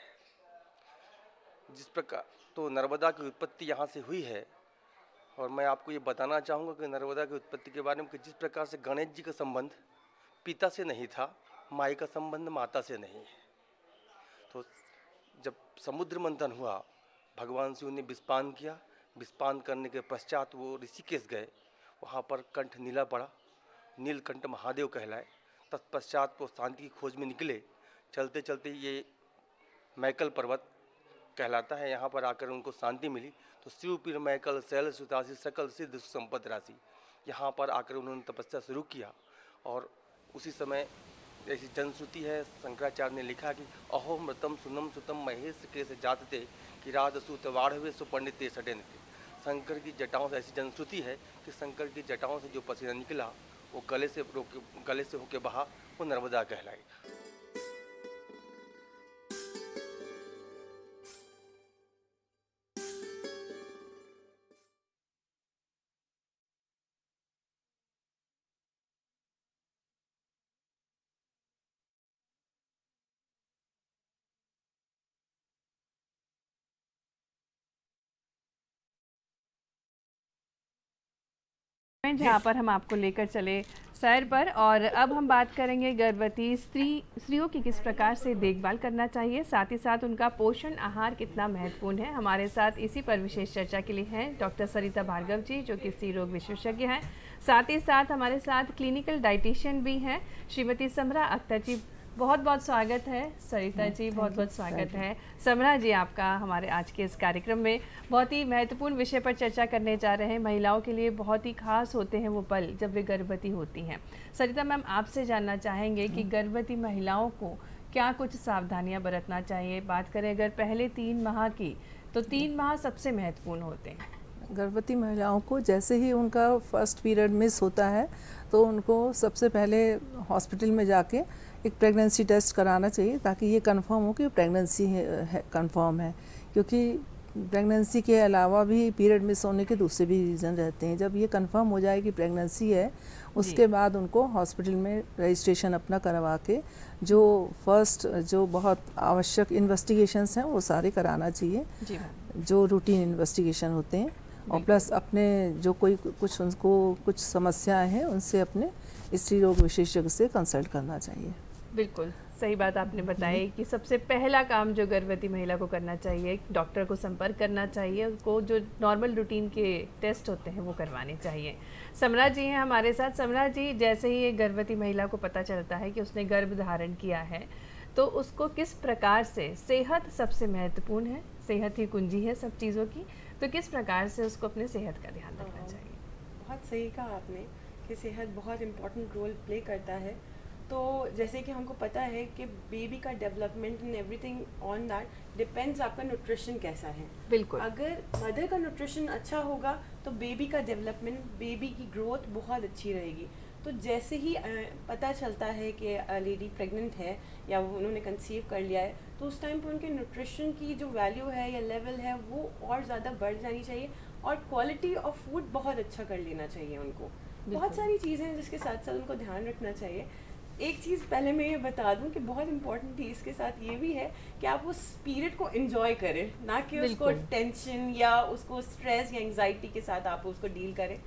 जिस प्रकार तो नर्मदा की उत्पत्ति यहाँ से हुई है। और मैं आपको ये बताना चाहूँगा कि नर्मदा की उत्पत्ति के बारे में कि जिस प्रकार से गणेश जी का संबंध पिता से नहीं था, माई का संबंध माता से नहीं है। तो जब समुद्र मंथन हुआ, भगवान शिव ने विषपान किया। विषपान करने के पश्चात वो ऋषिकेश गए। वहाँ पर कंठ नीला पड़ा, नीलकंठ महादेव कहलाए। तत्पश्चात वो शांति की खोज में निकले। चलते चलते ये मैकल पर्वत कहलाता है, यहाँ पर आकर उनको शांति मिली। तो शिव पीर मैकल शैल सुतासी सकल सिद्ध सुसंपद राशि, यहाँ पर आकर उन्होंने तपस्या शुरू किया। और उसी समय ऐसी जनश्रुति है, शंकराचार्य ने लिखा कि अहो मृतम सुनम सुतम महेश के से जातते कि राजसूत वाढ़वे सुपंडित सडेन। शंकर की जटाओं से ऐसी जनश्रुति है कि शंकर की जटाओं से जो पसीना निकला वो गले से होके बहा, वो नर्मदा कहलाई। जहाँ पर हम आपको लेकर चले सैर पर। और अब हम बात करेंगे गर्भवती स्त्रियों की किस प्रकार से देखभाल करना चाहिए, साथ ही साथ उनका पोषण आहार कितना महत्वपूर्ण है। हमारे साथ इसी पर विशेष चर्चा के लिए हैं डॉक्टर सरिता भार्गव जी, जो कि स्त्री रोग विशेषज्ञ हैं। साथ ही साथ हमारे साथ क्लिनिकल डाइटिशियन भी हैं श्रीमती समरा अख्तर जी। बहुत बहुत स्वागत है सरिता जी, बहुत बहुत स्वागत है समरा जी आपका हमारे आज के इस कार्यक्रम में। बहुत ही महत्वपूर्ण विषय पर चर्चा करने जा रहे हैं। महिलाओं के लिए बहुत ही खास होते हैं वो पल जब वे गर्भवती होती हैं। सरिता मैम, आपसे जानना चाहेंगे कि गर्भवती महिलाओं को क्या कुछ सावधानियां बरतना चाहिए। बात करें अगर पहले 3 माह की, तो 3 माह सबसे महत्वपूर्ण होते हैं। गर्भवती महिलाओं को जैसे ही उनका फर्स्ट पीरियड मिस होता है तो उनको सबसे पहले हॉस्पिटल में जाके एक प्रेगनेंसी टेस्ट कराना चाहिए, ताकि ये कंफर्म हो कि प्रेगनेंसी है कंफर्म है। क्योंकि प्रेगनेंसी के अलावा भी पीरियड मिस होने के दूसरे भी रीज़न रहते हैं। जब ये कंफर्म हो जाए कि प्रेगनेंसी है, उसके बाद उनको हॉस्पिटल में रजिस्ट्रेशन अपना करवा के जो बहुत आवश्यक इन्वेस्टिगेशंस हैं वो सारे कराना चाहिए, जो रूटीन इन्वेस्टिगेशन होते हैं। और प्लस अपने जो उनको कुछ समस्याएं हैं उनसे अपने स्त्री रोग विशेषज्ञ से कंसल्ट करना चाहिए। बिल्कुल सही बात आपने बताई कि सबसे पहला काम जो गर्भवती महिला को करना चाहिए, डॉक्टर को संपर्क करना चाहिए, उसको जो नॉर्मल रूटीन के टेस्ट होते हैं वो करवाने चाहिए। समरा जी हैं हमारे साथ। समरा जी, जैसे ही एक गर्भवती महिला को पता चलता है कि उसने गर्भ धारण किया है, तो उसको किस प्रकार से, सेहत सबसे महत्वपूर्ण है, सेहत ही कुंजी है सब चीज़ों की, तो किस प्रकार से उसको अपने सेहत का ध्यान रखना चाहिए? बहुत सही कहा आपने कि सेहत बहुत इम्पोर्टेंट रोल प्ले करता है। तो जैसे कि हमको पता है कि बेबी का development and everything on that depends आपका न्यूट्रिशन कैसा है। बिल्कुल। अगर मदर का न्यूट्रिशन अच्छा होगा तो बेबी का डेवलपमेंट, बेबी की ग्रोथ बहुत अच्छी रहेगी। तो जैसे ही पता चलता है कि लेडी प्रेग्नेंट है या उन्होंने कंसीव कर लिया है, तो उस टाइम पर उनके न्यूट्रिशन की जो वैल्यू है या लेवल है वो और ज़्यादा बढ़ जानी चाहिए। और क्वालिटी ऑफ फूड बहुत अच्छा कर लेना चाहिए उनको। बहुत सारी चीज़ें हैं जिसके साथ साथ उनको ध्यान रखना चाहिए। एक चीज़ पहले मैं ये बता दूं कि बहुत इम्पोर्टेंट थी इसके साथ ये भी है कि आप उस पीरियड को एंजॉय करें, ना कि उसको बिल्कुल। टेंशन या उसको स्ट्रेस या एंजाइटी के साथ आप उसको डील करें।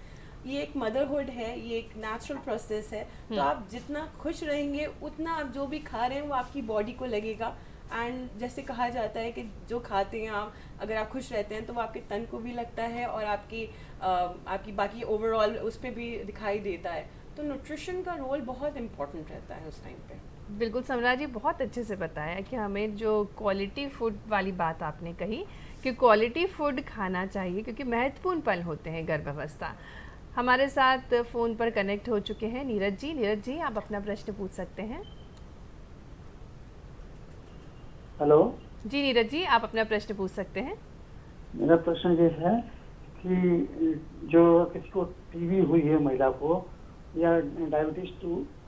ये एक मदरहुड है, ये एक नेचुरल प्रोसेस है, तो आप जितना खुश रहेंगे उतना आप जो भी खा रहे हैं वो आपकी बॉडी को लगेगा। एंड जैसे कहा जाता है कि जो खाते हैं आप, अगर आप खुश रहते हैं तो वो आपके तन को भी लगता है और आपकी बाकी ओवरऑल उस पर भी दिखाई देता है। तो न्यूट्रिशन का रोल बहुत इम्पोर्टेंट रहता है उस टाइम पे। बिल्कुल समरा जी, बहुत अच्छे से बताया कि हमें जो क्वालिटी फूड वाली बात आपने कही कि क्वालिटी फूड खाना चाहिए क्योंकि महत्वपूर्ण पल होते हैं गर्भावस्था। हमारे साथ फ़ोन पर कनेक्ट हो चुके हैं नीरज जी। नीरज जी, आप अपना प्रश्न पूछ सकते हैं। हेलो, जी नीरज जी, आप अपना प्रश्न पूछ सकते हैं। मेरा प्रश्न ये है कि जो किसी को टीबी हुई है महिला को या डायबिटीज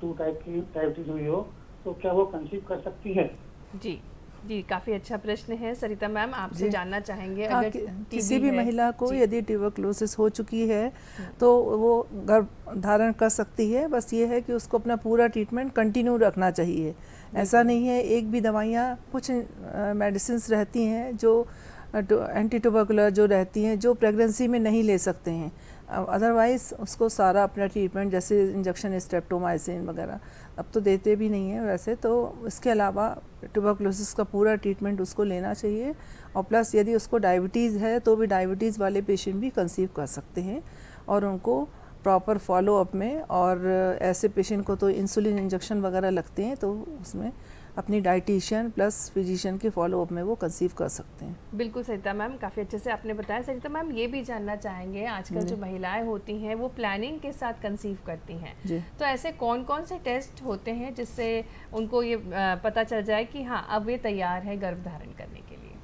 टू टाइप की डायबिटीज हुई हो, तो क्या वो कंसीव कर सकती है? जी जी, काफ़ी अच्छा प्रश्न है। सरिता मैम, आपसे जी। जानना चाहेंगे हाँ, अगर किसी TB भी है, महिला को जी। यदि ट्यूबरक्लोसिस हो चुकी है तो वो गर्भ धारण कर सकती है। बस ये है कि उसको अपना पूरा ट्रीटमेंट कंटिन्यू रखना चाहिए। ऐसा नहीं है, एक भी दवाइयाँ, कुछ मेडिसिन्स रहती हैं जो एंटी ट्यूबरकुलर जो रहती हैं जो प्रेगनेंसी में नहीं ले सकते हैं। अदरवाइज़ उसको सारा अपना ट्रीटमेंट जैसे इंजेक्शन स्ट्रेप्टोमाइसिन वगैरह अब तो देते भी नहीं हैं वैसे, तो इसके अलावा ट्यूबरक्लोसिस का पूरा ट्रीटमेंट उसको लेना चाहिए। और प्लस यदि उसको डायबिटीज़ है तो भी डायबिटीज़ वाले पेशेंट भी कंसीव कर सकते हैं और उनको प्रॉपर फॉलो अप में, और ऐसे पेशेंट को तो इंसुलिन इंजेक्शन वगैरह लगते हैं तो उसमें अपनी डाइटिशियन प्लस फिजिशियन के फॉलो अप में वो कंसीव कर सकते हैं। बिल्कुल सरिता मैम, काफ़ी अच्छे से आपने बताया। सरिता मैम, ये भी जानना चाहेंगे, आजकल जो महिलाएं होती हैं वो प्लानिंग के साथ कंसीव करती हैं, जी। तो ऐसे कौन कौन से टेस्ट होते हैं जिससे उनको ये पता चल जाए कि हाँ अब ये तैयार है गर्भ धारण करने के लिए?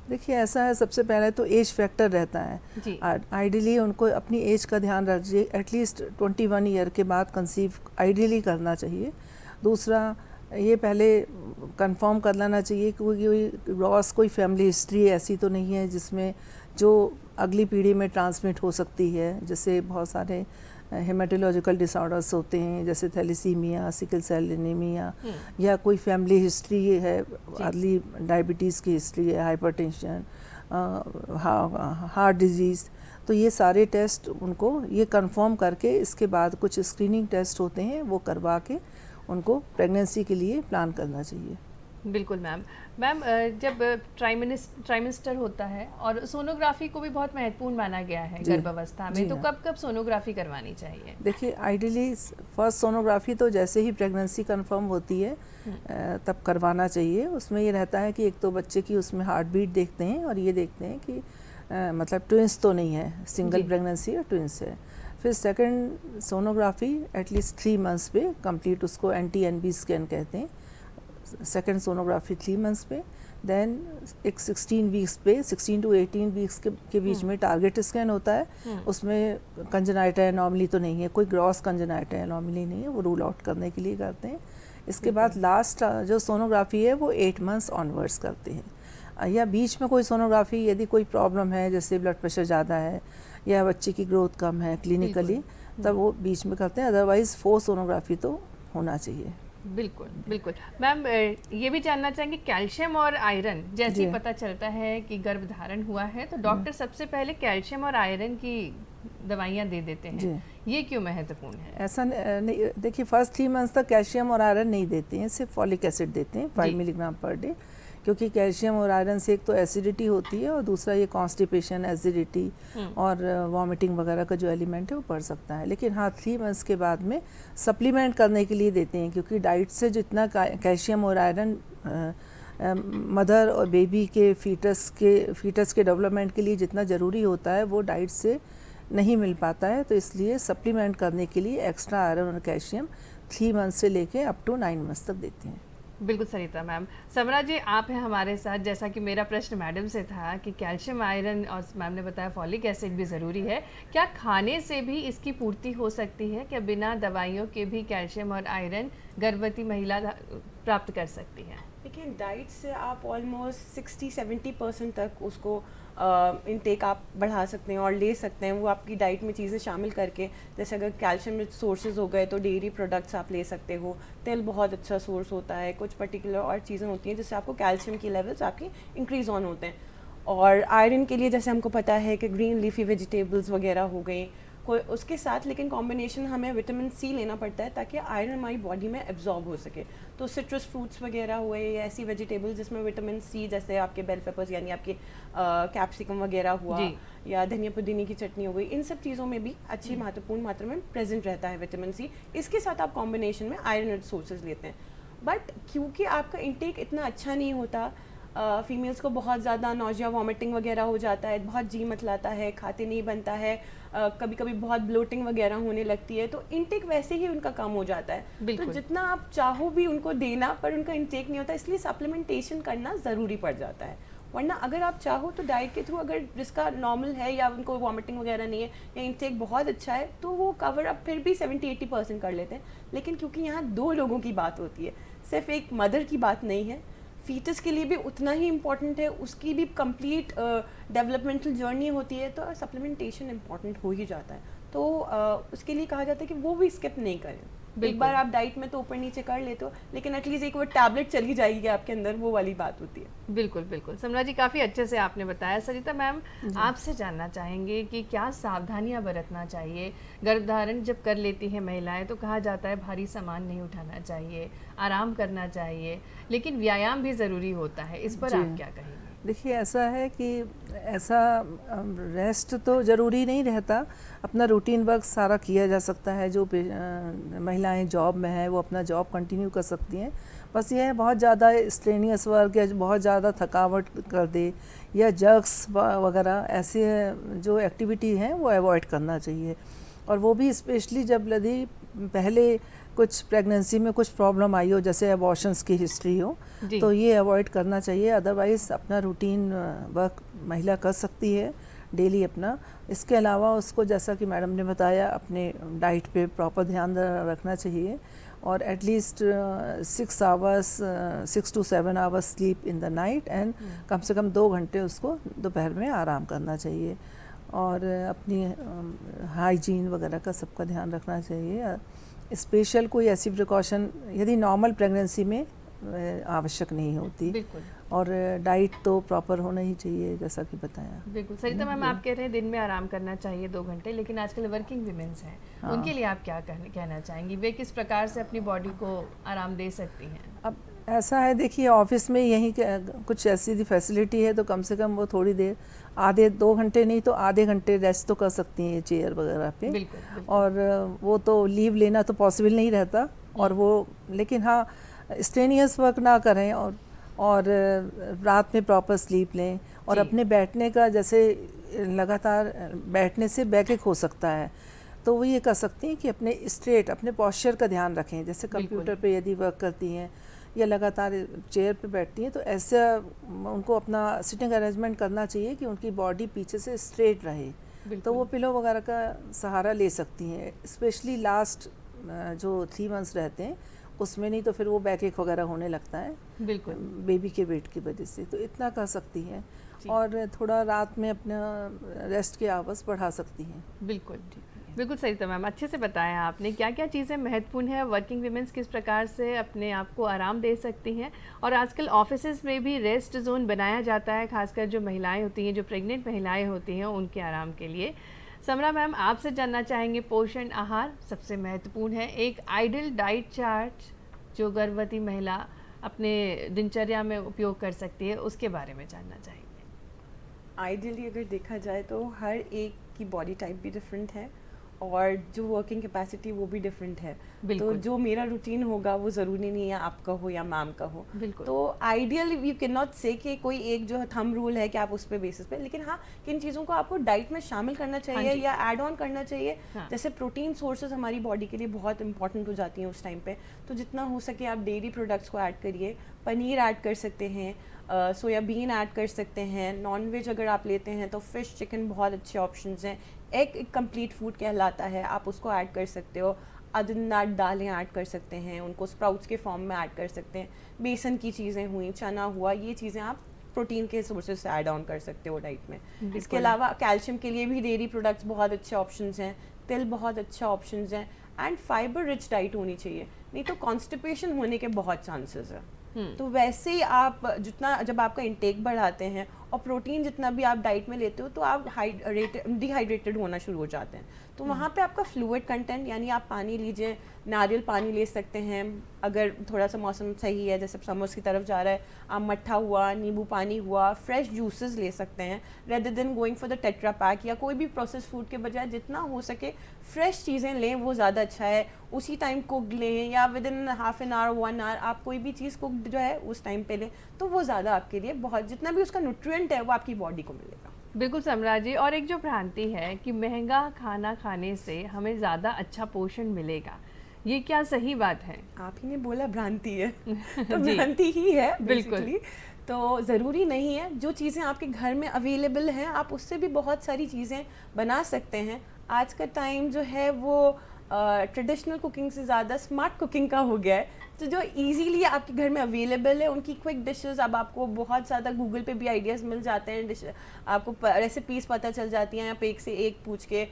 देखिए, ऐसा है, सबसे पहले तो एज फैक्टर रहता है जी। आइडियली उनको अपनी एज का ध्यान रखिए। एटलीस्ट 21 ईयर के बाद कंसीव आइडियली करना चाहिए। दूसरा, ये पहले कंफर्म कर लेना चाहिए कि कोई ग्रॉस कोई फैमिली हिस्ट्री ऐसी तो नहीं है जिसमें जो अगली पीढ़ी में ट्रांसमिट हो सकती है। जैसे बहुत सारे हेमाटोलॉजिकल डिसऑर्डर्स होते हैं जैसे थैलेसीमिया, सिकल सेल एनीमिया, या कोई फैमिली हिस्ट्री है, अर्ली डायबिटीज़ की हिस्ट्री है, हाइपरटेंशन, हार्ट डिजीज़। तो ये सारे टेस्ट उनको ये कंफर्म करके इसके बाद कुछ स्क्रीनिंग टेस्ट होते हैं वो करवा के उनको प्रेगनेंसी के लिए प्लान करना चाहिए। बिल्कुल मैम। मैम, जब ट्राइमेस्टर होता है और सोनोग्राफी को भी बहुत महत्वपूर्ण माना गया है गर्भावस्था में, तो हाँ। कब कब सोनोग्राफी करवानी चाहिए? देखिए, आइडियली फर्स्ट सोनोग्राफी तो जैसे ही प्रेगनेंसी कंफर्म होती है तब करवाना चाहिए। उसमें ये रहता है कि एक तो बच्चे की उसमें हार्ट बीट देखते हैं और ये देखते हैं कि मतलब ट्विंस तो नहीं है, सिंगल प्रेगनेंसी और ट्विंस है। फिर सेकंड सोनोग्राफी एटलीस्ट 3 मंथ्स पे कंप्लीट, उसको NT-NB स्कैन कहते हैं। सेकंड सोनोग्राफी 3 मंथ्स पे, देन एक 16 वीक्स पे, 16 to 18 वीक्स के बीच में टारगेट स्कैन होता है। उसमें कंजेनाइटल एनोमली तो नहीं है, कोई ग्रॉस कंजेनाइटल एनोमली नहीं है, वो रूल आउट करने के लिए करते हैं। इसके बाद लास्ट जो सोनोग्राफी है वो 8 मंथ्स ऑनवर्ड्स करते हैं। या बीच में कोई सोनोग्राफी यदि कोई प्रॉब्लम है जैसे ब्लड प्रेशर ज़्यादा है या बच्चे की ग्रोथ कम है क्लिनिकली, तब वो बीच में करते हैं। अदरवाइज 4 सोनोग्राफी तो होना चाहिए। बिल्कुल बिल्कुल। मैम, ये भी जानना चाहेंगे कैल्शियम और आयरन, जैसे ही पता चलता है कि गर्भधारण हुआ है तो डॉक्टर सबसे पहले कैल्शियम और आयरन की दवाइयाँ दे देते हैं, ये क्यों महत्वपूर्ण है? ऐसा नहीं, देखिए फर्स्ट 3 मंथ्स तक कैल्शियम और आयरन नहीं देते हैं, सिर्फ फॉलिक एसिड देते हैं 5 मिलीग्राम पर डे, क्योंकि कैल्शियम और आयरन से एक तो एसिडिटी होती है और दूसरा ये कॉन्स्टिपेशन, एसिडिटी और वॉमिटिंग वगैरह का जो एलिमेंट है वो बढ़ सकता है। लेकिन हाँ, 3 मंथ्स के बाद में सप्लीमेंट करने के लिए देते हैं, क्योंकि डाइट से जितना कैल्शियम और आयरन मदर और बेबी के फीटस के डेवलपमेंट के लिए जितना ज़रूरी होता है वो डाइट से नहीं मिल पाता है। तो इसलिए सप्लीमेंट करने के लिए एक्स्ट्रा आयरन और कैल्शियम 3 मंथ्स से लेके अप टू 9 मंथ्स तक देते हैं। बिल्कुल सरिता मैम। समरा जी, आप हैं हमारे साथ। जैसा कि मेरा प्रश्न मैडम से था कि कैल्शियम, आयरन और मैम ने बताया फॉलिक एसिड भी ज़रूरी है, क्या खाने से भी इसकी पूर्ति हो सकती है? क्या बिना दवाइयों के भी कैल्शियम और आयरन गर्भवती महिला प्राप्त कर सकती है? देखिए डाइट से आप ऑलमोस्ट 60-70% तक उसको इनटेक आप बढ़ा सकते हैं और ले सकते हैं। वो आपकी डाइट में चीज़ें शामिल करके, जैसे अगर कैल्शियम रिच सोर्सेज हो गए तो डेयरी प्रोडक्ट्स आप ले सकते हो। तेल बहुत अच्छा सोर्स होता है। कुछ पर्टिकुलर और चीज़ें होती हैं जिससे आपको कैल्शियम की लेवल्स आपके इंक्रीज़ ऑन होते हैं। और आयरन के लिए जैसे हमको पता है कि ग्रीन लीफी वेजिटेबल्स वगैरह हो गई, कोई उसके साथ लेकिन कॉम्बिनेशन हमें विटामिन सी लेना पड़ता है ताकि आयरन हमारी बॉडी में एब्जॉर्ब हो सके। तो सिट्रस फ्रूट्स वगैरह हुए या ऐसी वेजिटेबल्स जिसमें विटामिन सी, जैसे आपके बेल पेपर्स यानी आपके कैप्सिकम वगैरह हुआ या धनिया पुदीने की चटनी हो गई, इन सब चीज़ों में भी अच्छी महत्वपूर्ण मात्रा में प्रेजेंट रहता है विटामिन सी। इसके साथ आप कॉम्बिनेशन में आयरन रिच सोर्सेज लेते हैं। बट क्योंकि आपका इंटेक इतना अच्छा नहीं होता, फीमेल्स को बहुत ज़्यादा नौजिया वॉमिटिंग वगैरह हो जाता है, बहुत जी मतलाता है, खाते नहीं बनता है, कभी कभी बहुत ब्लोटिंग वगैरह होने लगती है, तो इंटेक वैसे ही उनका कम हो जाता है। तो जितना आप चाहो भी उनको देना, पर उनका इंटेक नहीं होता, इसलिए सप्लीमेंटेशन करना ज़रूरी पड़ जाता है। वरना अगर आप चाहो तो डाइट के थ्रू, अगर जिसका नॉर्मल है या उनको वॉमिटिंग वगैरह नहीं है या इंटेक बहुत अच्छा है, तो वो कवर अप फिर भी 70-80% कर लेते हैं। लेकिन क्योंकि यहाँ 2 लोगों की बात होती है, सिर्फ एक मदर की बात नहीं है, फीटस के लिए भी उतना ही इम्पॉर्टेंट है, उसकी भी कंप्लीट डेवलपमेंटल जर्नी होती है, तो सप्लीमेंटेशन इम्पॉर्टेंट हो ही जाता है। तो उसके लिए कहा जाता है कि वो भी स्किप नहीं करें। एक बार आप डाइट में तो ऊपर नीचे कर लेते हो, लेकिन एटलीस्ट एक वो टैबलेट चली जाएगी आपके अंदर, वो वाली बात होती है। बिल्कुल बिल्कुल समरा जी, काफ़ी अच्छे से आपने बताया। सरिता मैम, आपसे जानना चाहेंगे कि क्या सावधानियां बरतना चाहिए। गर्भधारण जब कर लेती हैं महिलाएं तो कहा जाता है भारी सामान नहीं उठाना चाहिए, आराम करना चाहिए, लेकिन व्यायाम भी ज़रूरी होता है, इस पर आप क्या कहेंगे? देखिए, ऐसा है कि ऐसा रेस्ट तो ज़रूरी नहीं रहता, अपना रूटीन वर्क सारा किया जा सकता है। जो महिलाएं जॉब में हैं वो अपना जॉब कंटिन्यू कर सकती हैं। बस ये है बहुत ज़्यादा स्ट्रेनियस वर्क या बहुत ज़्यादा थकावट कर दे या जर्क्स वगैरह ऐसे जो एक्टिविटी हैं वो अवॉइड करना चाहिए। और वो भी स्पेशली जब यदि पहले कुछ प्रेगनेंसी में कुछ प्रॉब्लम आई हो, जैसे अबॉर्शंस की हिस्ट्री हो, तो ये अवॉइड करना चाहिए। अदरवाइज़ अपना रूटीन वर्क महिला कर सकती है डेली अपना। इसके अलावा उसको, जैसा कि मैडम ने बताया, अपने डाइट पे प्रॉपर ध्यान रखना चाहिए और at least 6 to 7 hours sleep in the night and come से कम 2 घंटे उसको दोपहर में आराम करना चाहिए। और अपनी हाइजीन वगैरह का सबका ध्यान रखना चाहिए। स्पेशल कोई ऐसी प्रिकॉशन यदि नॉर्मल प्रेगनेंसी में आवश्यक नहीं होती। और डाइट तो प्रॉपर होना ही चाहिए, जैसा कि बताया। बिल्कुल। सरिता मैम, आप कह रहे हैं दिन में आराम करना चाहिए 2 घंटे, लेकिन आजकल वर्किंग वीमेंस हैं, उनके लिए आप क्या कहना चाहेंगी? वे किस प्रकार से अपनी बॉडी को आराम दे सकती हैं? अब ऐसा है, देखिए ऑफिस में यही कुछ ऐसी फैसिलिटी है तो कम से कम वो थोड़ी देर, आधे 2 घंटे नहीं तो आधे घंटे रेस्ट तो कर सकती हैं चेयर वगैरह पे। बिल्कुल। और वो तो लीव लेना तो पॉसिबल नहीं रहता। और वो, लेकिन हाँ, स्ट्रेनियस वर्क ना करें और रात में प्रॉपर स्लीप लें। और अपने बैठने का, जैसे लगातार बैठने से बैकएक हो सकता है, तो वो ये कर सकती हैं कि अपने स्ट्रेट, अपने पॉस्चर का ध्यान रखें। जैसे कंप्यूटर पे यदि वर्क करती हैं या लगातार चेयर पे बैठती हैं, तो ऐसा उनको अपना सिटिंग अरेंजमेंट करना चाहिए कि उनकी बॉडी पीछे से स्ट्रेट रहे। तो वो पिलो वगैरह का सहारा ले सकती हैं, स्पेशली लास्ट जो 3 मंथ्स रहते हैं उसमें, नहीं तो फिर वो बैकएक वगैरह होने लगता है बिल्कुल बेबी के वेट की वजह से। तो इतना कर सकती हैं और थोड़ा रात में अपना रेस्ट के आवर्स बढ़ा सकती हैं। बिल्कुल बिल्कुल सरिता मैम, अच्छे से बताया आपने क्या क्या चीज़ें महत्वपूर्ण है, वर्किंग वीमेंस किस प्रकार से अपने आप को आराम दे सकती हैं। और आजकल ऑफिसेज में भी रेस्ट जोन बनाया जाता है, खासकर जो महिलाएं होती हैं, जो प्रेग्नेंट महिलाएं होती हैं, उनके आराम के लिए। समरा मैम, आपसे जानना चाहेंगे, पोषण आहार सबसे महत्वपूर्ण है, एक आइडियल डाइट चार्ट जो गर्भवती महिला अपने दिनचर्या में उपयोग कर सकती है, उसके बारे में जानना चाहेंगे। आइडियली अगर देखा जाए तो हर एक की बॉडी टाइप भी डिफरेंट है और जो वर्किंग कैपेसिटी वो भी डिफरेंट है। तो जो मेरा रूटीन होगा वो ज़रूरी नहीं है आपका हो या मैम का हो। तो आइडियल यू कैन नॉट से कि कोई एक जो थंब रूल है कि आप उस पे बेसिस पे, लेकिन हाँ, किन चीज़ों को आपको डाइट में शामिल करना चाहिए या ऐड ऑन करना चाहिए। जैसे प्रोटीन सोर्सेज हमारी बॉडी के लिए बहुत इंपॉर्टेंट हो जाती हैं उस टाइम पे, तो जितना हो सके आप डेयरी प्रोडक्ट्स को ऐड करिए। पनीर ऐड कर सकते हैं, सोयाबीन ऐड कर सकते हैं। नॉनवेज अगर आप लेते हैं तो फ़िश, चिकन बहुत अच्छे ऑप्शंस हैं। एग एक कंप्लीट फूड कहलाता है, आप उसको ऐड कर सकते हो। अदरक दालें ऐड कर सकते हैं, उनको स्प्राउट्स के फॉर्म में ऐड कर सकते हैं, बेसन की चीज़ें हुई, चना हुआ, ये चीज़ें आप प्रोटीन के सोर्सेज से ऐड ऑन कर सकते हो डाइट में। इसके अलावा कैल्शियम के लिए भी डेयरी प्रोडक्ट्स बहुत अच्छे ऑप्शंस हैं, तिल बहुत अच्छा ऑप्शंस हैं, एंड फाइबर रिच डाइट होनी चाहिए, नहीं तो कॉन्स्टिपेशन होने के बहुत चांसेस है। तो वैसे ही आप जितना जब आपका इंटेक बढ़ाते हैं और प्रोटीन जितना भी आप डाइट में लेते हो तो आप डिहाइड्रेटेड होना शुरू हो जाते हैं। तो वहाँ पे आपका फ्लूइड कंटेंट, यानी आप पानी लीजिए, नारियल पानी ले सकते हैं, अगर थोड़ा सा मौसम सही है जैसे समर्स की तरफ जा रहा है, आप मट्ठा हुआ, नींबू पानी हुआ, फ्रेश जूसेस ले सकते हैं rather than going for the tetra pack या कोई भी प्रोसेस फूड के बजाय जितना हो सके फ्रेश चीज़ें लें, वो ज़्यादा अच्छा है। उसी टाइम कुकड लें या within half an hour 1 hour आप कोई भी चीज़ कुकड जो है उस टाइम पे लें, तो वो ज़्यादा आपके लिए बहुत, जितना भी उसका न्यूट्रिएंट है वो आपकी बॉडी को मिलेगा। बिल्कुल सम्राट जी, और एक जो भ्रांति है कि महंगा खाना खाने से हमें ज़्यादा अच्छा पोषण मिलेगा, ये क्या सही बात है? आप ही ने बोला भ्रांति है तो भ्रांति ही है बिल्कुल। basically। तो ज़रूरी नहीं है, जो चीज़ें आपके घर में अवेलेबल हैं आप उससे भी बहुत सारी चीज़ें बना सकते हैं। आज का टाइम जो है वो ट्रेडिशनल कुकिंग से ज़्यादा स्मार्ट कुकिंग का हो गया है, तो जो इजीली आपके घर में अवेलेबल है उनकी क्विक डिशेस, अब आपको बहुत ज़्यादा गूगल पे भी आइडियाज़ मिल जाते हैं, डिश आपको रेसिपीज़ पता चल जाती हैं, आप एक से एक पूछ के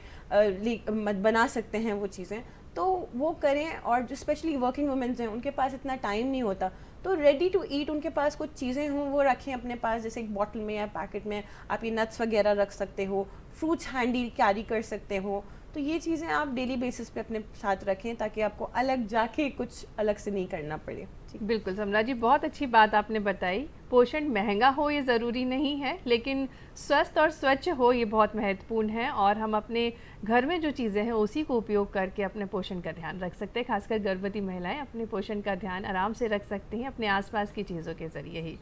बना सकते हैं वो चीज़ें, तो वो करें। और जो स्पेशली वर्किंग वुमेन्स हैं उनके पास इतना टाइम नहीं होता, तो रेडी टू ईट उनके पास कुछ चीज़ें हों वो रखें अपने पास, जैसे एक बॉटल में या पैकेट में आप ये नट्स वगैरह रख सकते हो, फ्रूट्स हैंडी कैरी कर सकते हो। तो ये चीज़ें आप डेली बेसिस पे अपने साथ रखें ताकि आपको अलग जाके कुछ अलग से नहीं करना पड़े। बिल्कुल सम्राट जी, बहुत अच्छी बात आपने बताई। पोषण महंगा हो ये ज़रूरी नहीं है, लेकिन स्वस्थ और स्वच्छ हो ये बहुत महत्वपूर्ण है, और हम अपने घर में जो चीज़ें हैं उसी को उपयोग करके अपने पोषण का ध्यान रख सकते हैं। खासकर गर्भवती महिलाएं अपने पोषण का ध्यान आराम से रख सकती हैं अपने आसपास की चीज़ों के ज़रिए ही।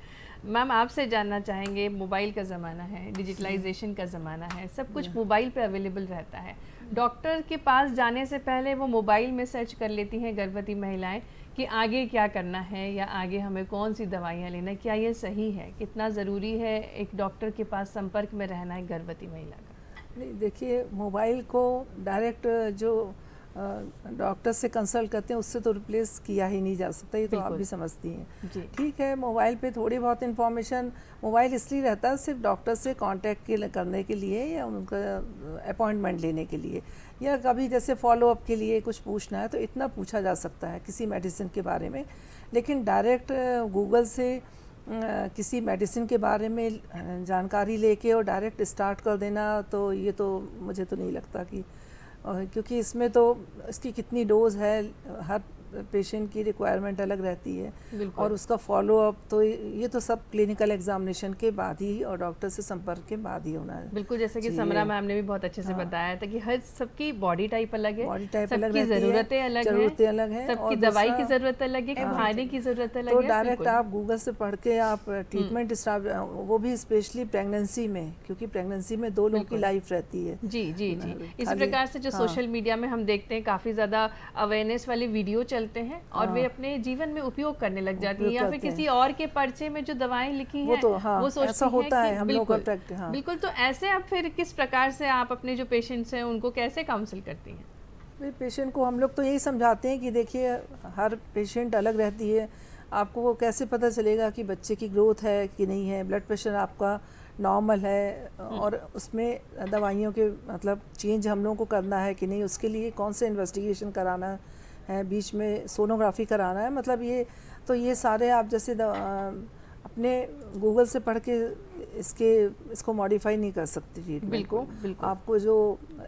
मैम, आपसे जानना चाहेंगे, मोबाइल का ज़माना है, डिजिटलाइजेशन का ज़माना है, सब कुछ मोबाइल पे अवेलेबल रहता है, डॉक्टर के पास जाने से पहले वो मोबाइल में सर्च कर लेती हैं गर्भवती महिलाएं कि आगे क्या करना है या आगे हमें कौन सी दवाइयाँ लेना है। क्या ये सही है? कितना ज़रूरी है एक डॉक्टर के पास संपर्क में रहना है गर्भवती महिला का? नहीं, देखिए, मोबाइल को डायरेक्ट जो डॉक्टर से कंसल्ट करते हैं उससे तो रिप्लेस किया ही नहीं जा सकता, ये तो आप भी समझती हैं। ठीक है, मोबाइल पे थोड़ी बहुत इन्फॉर्मेशन मोबाइल इसलिए रहता है सिर्फ डॉक्टर से कांटेक्ट करने के लिए या उनका अपॉइंटमेंट लेने के लिए, या कभी जैसे फॉलोअप के लिए कुछ पूछना है तो इतना पूछा जा सकता है किसी मेडिसिन के बारे में। लेकिन डायरेक्ट गूगल से किसी मेडिसिन के बारे में जानकारी लेके और डायरेक्ट स्टार्ट कर देना, तो ये तो मुझे तो नहीं लगता कि, क्योंकि इसमें तो इसकी कितनी डोज है, हर पेशेंट की रिक्वायरमेंट अलग रहती है और उसका फॉलोअप तो ये तो सब क्लिनिकल एग्जामिनेशन के बाद ही और डॉक्टर से संपर्क के बाद ही होना है। बिल्कुल, जैसे कि समरा मैम ने भी बहुत अच्छे से बताया था कि हर सबकी बॉडी टाइप अलग है, बॉडी टाइप अलग सबकी ज़रूरतें अलग हैं, सबकी दवाई की ज़रूरत अलग है, खाने की ज़रूरत अलग है। तो डायरेक्ट आप गूगल से पढ़ के आप ट्रीटमेंट स्टार्ट, वो भी स्पेशली प्रेगनेंसी में, क्योंकि प्रेगनेंसी में 2 लोग की लाइफ रहती है। जी जी जी, इसी प्रकार से जो सोशल मीडिया में हम देखते हैं काफ़ी ज़्यादा अवेयरनेस वाली वीडियो चलते हैं और वे अपने जीवन में उपयोग करने लग जाती हैं, या फिर किसी और के पर्चे में जो दवाएं लिखी हैं वो सोचती ऐसा होता है हम लोग का। बिल्कुल, तो ऐसे आप फिर किस प्रकार से आप अपने जो पेशेंट्स हैं उनको कैसे काउंसिल करती हैं? पेशेंट को हम लोग तो यही समझाते हैं कि देखिए, हर पेशेंट अलग रहती है, आपको वो कैसे पता चलेगा कि बच्चे की ग्रोथ है कि नहीं है, ब्लड प्रेशर आपका नॉर्मल है और उसमें दवाइयों के मतलब चेंज हम लोगों को करना है कि नहीं, उसके लिए कौन से इन्वेस्टिगेशन कराना है, बीच में सोनोग्राफी कराना है, मतलब ये सारे आप जैसे अपने गूगल से पढ़ के इसको मॉडिफाई नहीं कर सकते ट्रीटमेंट को। आपको जो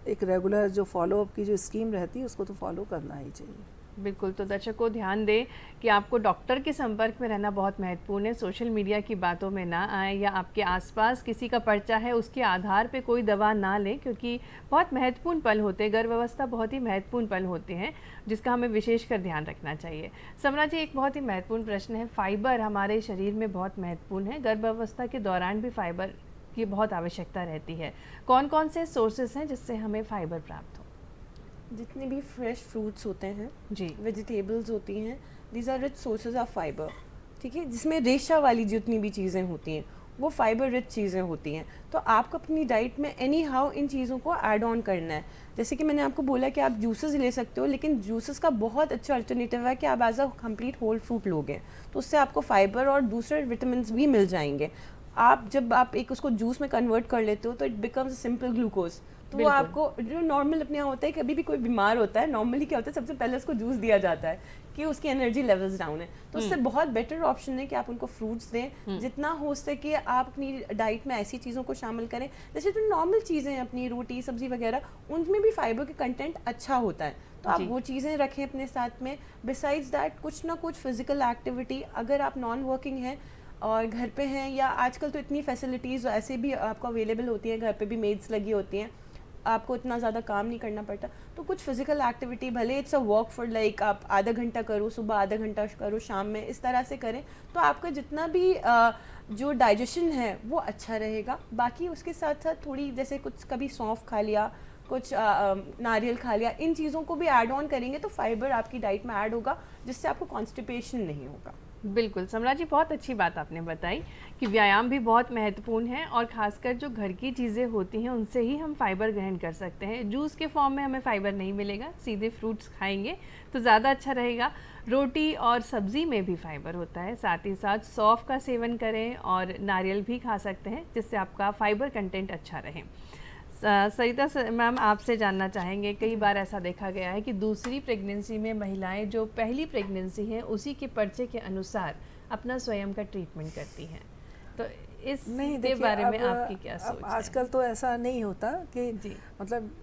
एक रेगुलर जो फॉलोअप की जो स्कीम रहती है उसको तो फॉलो करना ही चाहिए। बिल्कुल, तो दर्शकों ध्यान दें कि आपको डॉक्टर के संपर्क में रहना बहुत महत्वपूर्ण है, सोशल मीडिया की बातों में ना आए या आपके आसपास किसी का पर्चा है उसके आधार पे कोई दवा ना लें, क्योंकि बहुत महत्वपूर्ण पल होते हैं, गर्भावस्था बहुत ही महत्वपूर्ण पल होते हैं जिसका हमें विशेषकर ध्यान रखना चाहिए। समरा जी, एक बहुत ही महत्वपूर्ण प्रश्न है, फाइबर हमारे शरीर में बहुत महत्वपूर्ण है, गर्भावस्था के दौरान भी फाइबर की बहुत आवश्यकता रहती है। कौन कौन से सोर्सेज हैं जिससे हमें फाइबर प्राप्त हो? जितने भी फ्रेश फ्रूट्स होते हैं जी, वेजिटेबल्स होती हैं, these are rich sources of fibre. ठीक है, जिसमें रेशा वाली जितनी भी चीज़ें होती हैं वो फाइबर रिच चीज़ें होती हैं। तो आपको अपनी डाइट में एनी हाउ इन चीज़ों को ऐड ऑन करना है। जैसे कि मैंने आपको बोला कि आप जूसेस ले सकते हो, लेकिन जूसेस का बहुत अच्छा अल्टरनेटिव है कि आप as a complete whole fruit लोगे, तो उससे आपको फाइबर और दूसरे विटामिन भी मिल जाएंगे। जब आप एक उसको जूस में कन्वर्ट कर लेते हो तो इट बिकम्स सिंपल ग्लूकोज। तो वो बिल्कुल। आपको जो नॉर्मल अपने यहाँ होता है, कभी भी कोई बीमार होता है नॉर्मली क्या होता है, सबसे पहले उसको जूस दिया जाता है कि उसकी एनर्जी लेवल्स डाउन है। तो उससे बहुत बेटर ऑप्शन है कि आप उनको फ्रूट्स दें। जितना हो सके आप अपनी डाइट में ऐसी चीज़ों को शामिल करें, जैसे जो नॉर्मल चीज़ें हैं अपनी रोटी सब्जी वगैरह, उनमें भी फाइबर के कंटेंट अच्छा होता है, तो आप जी। वो चीज़ें रखें अपने साथ में। बिसाइड्स दैट कुछ ना कुछ फिजिकल एक्टिविटी, अगर आप नॉन वर्किंग हैं और घर पे हैं, या आजकल तो इतनी फैसिलिटीज़ ऐसे भी आपको अवेलेबल होती हैं, घर पे भी मेड्स लगी होती हैं, आपको इतना ज़्यादा काम नहीं करना पड़ता, तो कुछ फिजिकल एक्टिविटी, भले it's a walk for like आप आधा घंटा करो सुबह, आधा घंटा करो शाम में, इस तरह से करें तो आपका जितना भी जो डाइजेशन है वो अच्छा रहेगा। बाकी उसके साथ साथ थोड़ी जैसे कुछ कभी सौंफ खा लिया, कुछ नारियल खा लिया, इन चीज़ों को भी ऐड ऑन करेंगे तो फाइबर आपकी डाइट में ऐड होगा, जिससे आपको कॉन्स्टिपेशन नहीं होगा। बिल्कुल समरा जी, बहुत अच्छी बात आपने बताई कि व्यायाम भी बहुत महत्वपूर्ण है और ख़ासकर जो घर की चीज़ें होती हैं उनसे ही हम फाइबर ग्रहण कर सकते हैं। जूस के फॉर्म में हमें फाइबर नहीं मिलेगा, सीधे फ्रूट्स खाएंगे तो ज़्यादा अच्छा रहेगा। रोटी और सब्ज़ी में भी फाइबर होता है, साथ ही साथ सौंफ का सेवन करें और नारियल भी खा सकते हैं, जिससे आपका फाइबर कंटेंट अच्छा रहे। सरिता मैम, आपसे जानना चाहेंगे, कई बार ऐसा देखा गया है कि दूसरी प्रेगनेंसी में महिलाएं जो पहली प्रेगनेंसी है उसी के पर्चे के अनुसार अपना स्वयं का ट्रीटमेंट करती हैं, तो इस नहीं के देखिए, बारे में अब आपकी क्या सोच है? आजकल तो ऐसा नहीं होता कि जी। मतलब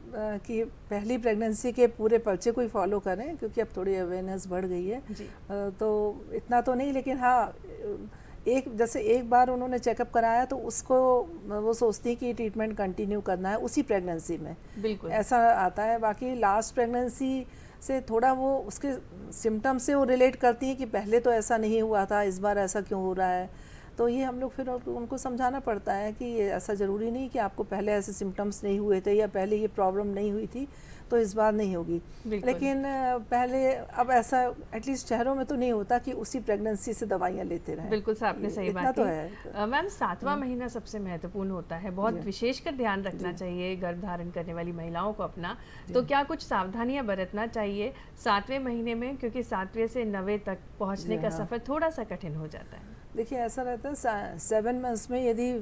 कि पहली प्रेगनेंसी के पूरे पर्चे को ही फॉलो करें, क्योंकि अब थोड़ी अवेयरनेस बढ़ गई है। जी। तो इतना तो नहीं, लेकिन हाँ, जैसे एक बार उन्होंने चेकअप कराया तो उसको वो सोचती है कि ट्रीटमेंट कंटिन्यू करना है उसी प्रेगनेंसी में, बिल्कुल ऐसा आता है। बाकी लास्ट प्रेगनेंसी से थोड़ा वो उसके सिम्टम से वो रिलेट करती है कि पहले तो ऐसा नहीं हुआ था, इस बार ऐसा क्यों हो रहा है। तो ये हम लोग फिर उनको समझाना पड़ता है कि ये ऐसा ज़रूरी नहीं कि आपको पहले ऐसे सिम्टम्स नहीं हुए थे या पहले ये प्रॉब्लम नहीं हुई थी तो इस बार नहीं होगी। लेकिन पहले अब ऐसा एटलीस्ट शहरों में तो नहीं होता कि उसी प्रेगनेंसी से दवाइयाँ लेते रहें। बिल्कुल सर, आपने सही बात तो की। है मैम, 7वां महीना सबसे महत्वपूर्ण होता है, बहुत विशेषकर ध्यान रखना चाहिए गर्भ धारण करने वाली महिलाओं को अपना। तो क्या कुछ सावधानियां बरतना चाहिए 7वें महीने में, क्योंकि 7वें से 9वें तक पहुंचने का सफ़र थोड़ा सा कठिन हो जाता है? देखिए, ऐसा रहता है 7 मंथ्स में यदि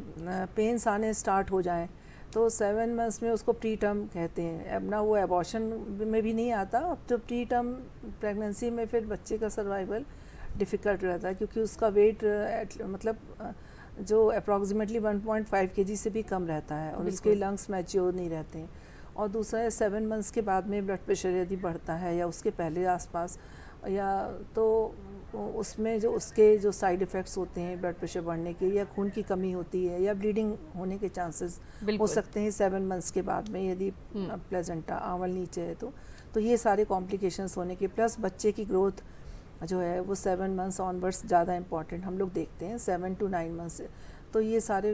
पेन्स आने स्टार्ट हो जाएं तो 7 मंथ्स में उसको प्री टर्म कहते हैं। अब ना वो एबॉर्शन में भी नहीं आता, अब तो प्री टर्म प्रेगनेंसी में फिर बच्चे का सर्वाइवल डिफ़िकल्ट रहता है, क्योंकि उसका वेट मतलब जो अप्रॉक्सीमेटली 1.5 kg से भी कम रहता है और उसके लंग्स मैच्योर नहीं रहते हैं। और दूसरा है 7 मंथ्स के बाद में ब्लड प्रेशर यदि बढ़ता है या उसके पहले आसपास, या तो उसमें जो उसके जो साइड इफ़ेक्ट्स होते हैं ब्लड प्रेशर बढ़ने के, या खून की कमी होती है या ब्लीडिंग होने के चांसेस हो सकते हैं 7 मंथ्स के बाद में, यदि प्लेजेंटा आंवल नीचे है तो ये सारे कॉम्प्लिकेशंस होने के, प्लस बच्चे की ग्रोथ जो है वो 7 मंथ्स ऑनवर्ड्स ज़्यादा इंपॉर्टेंट हम लोग देखते हैं, 7 to 9 मंथ्स। तो ये सारे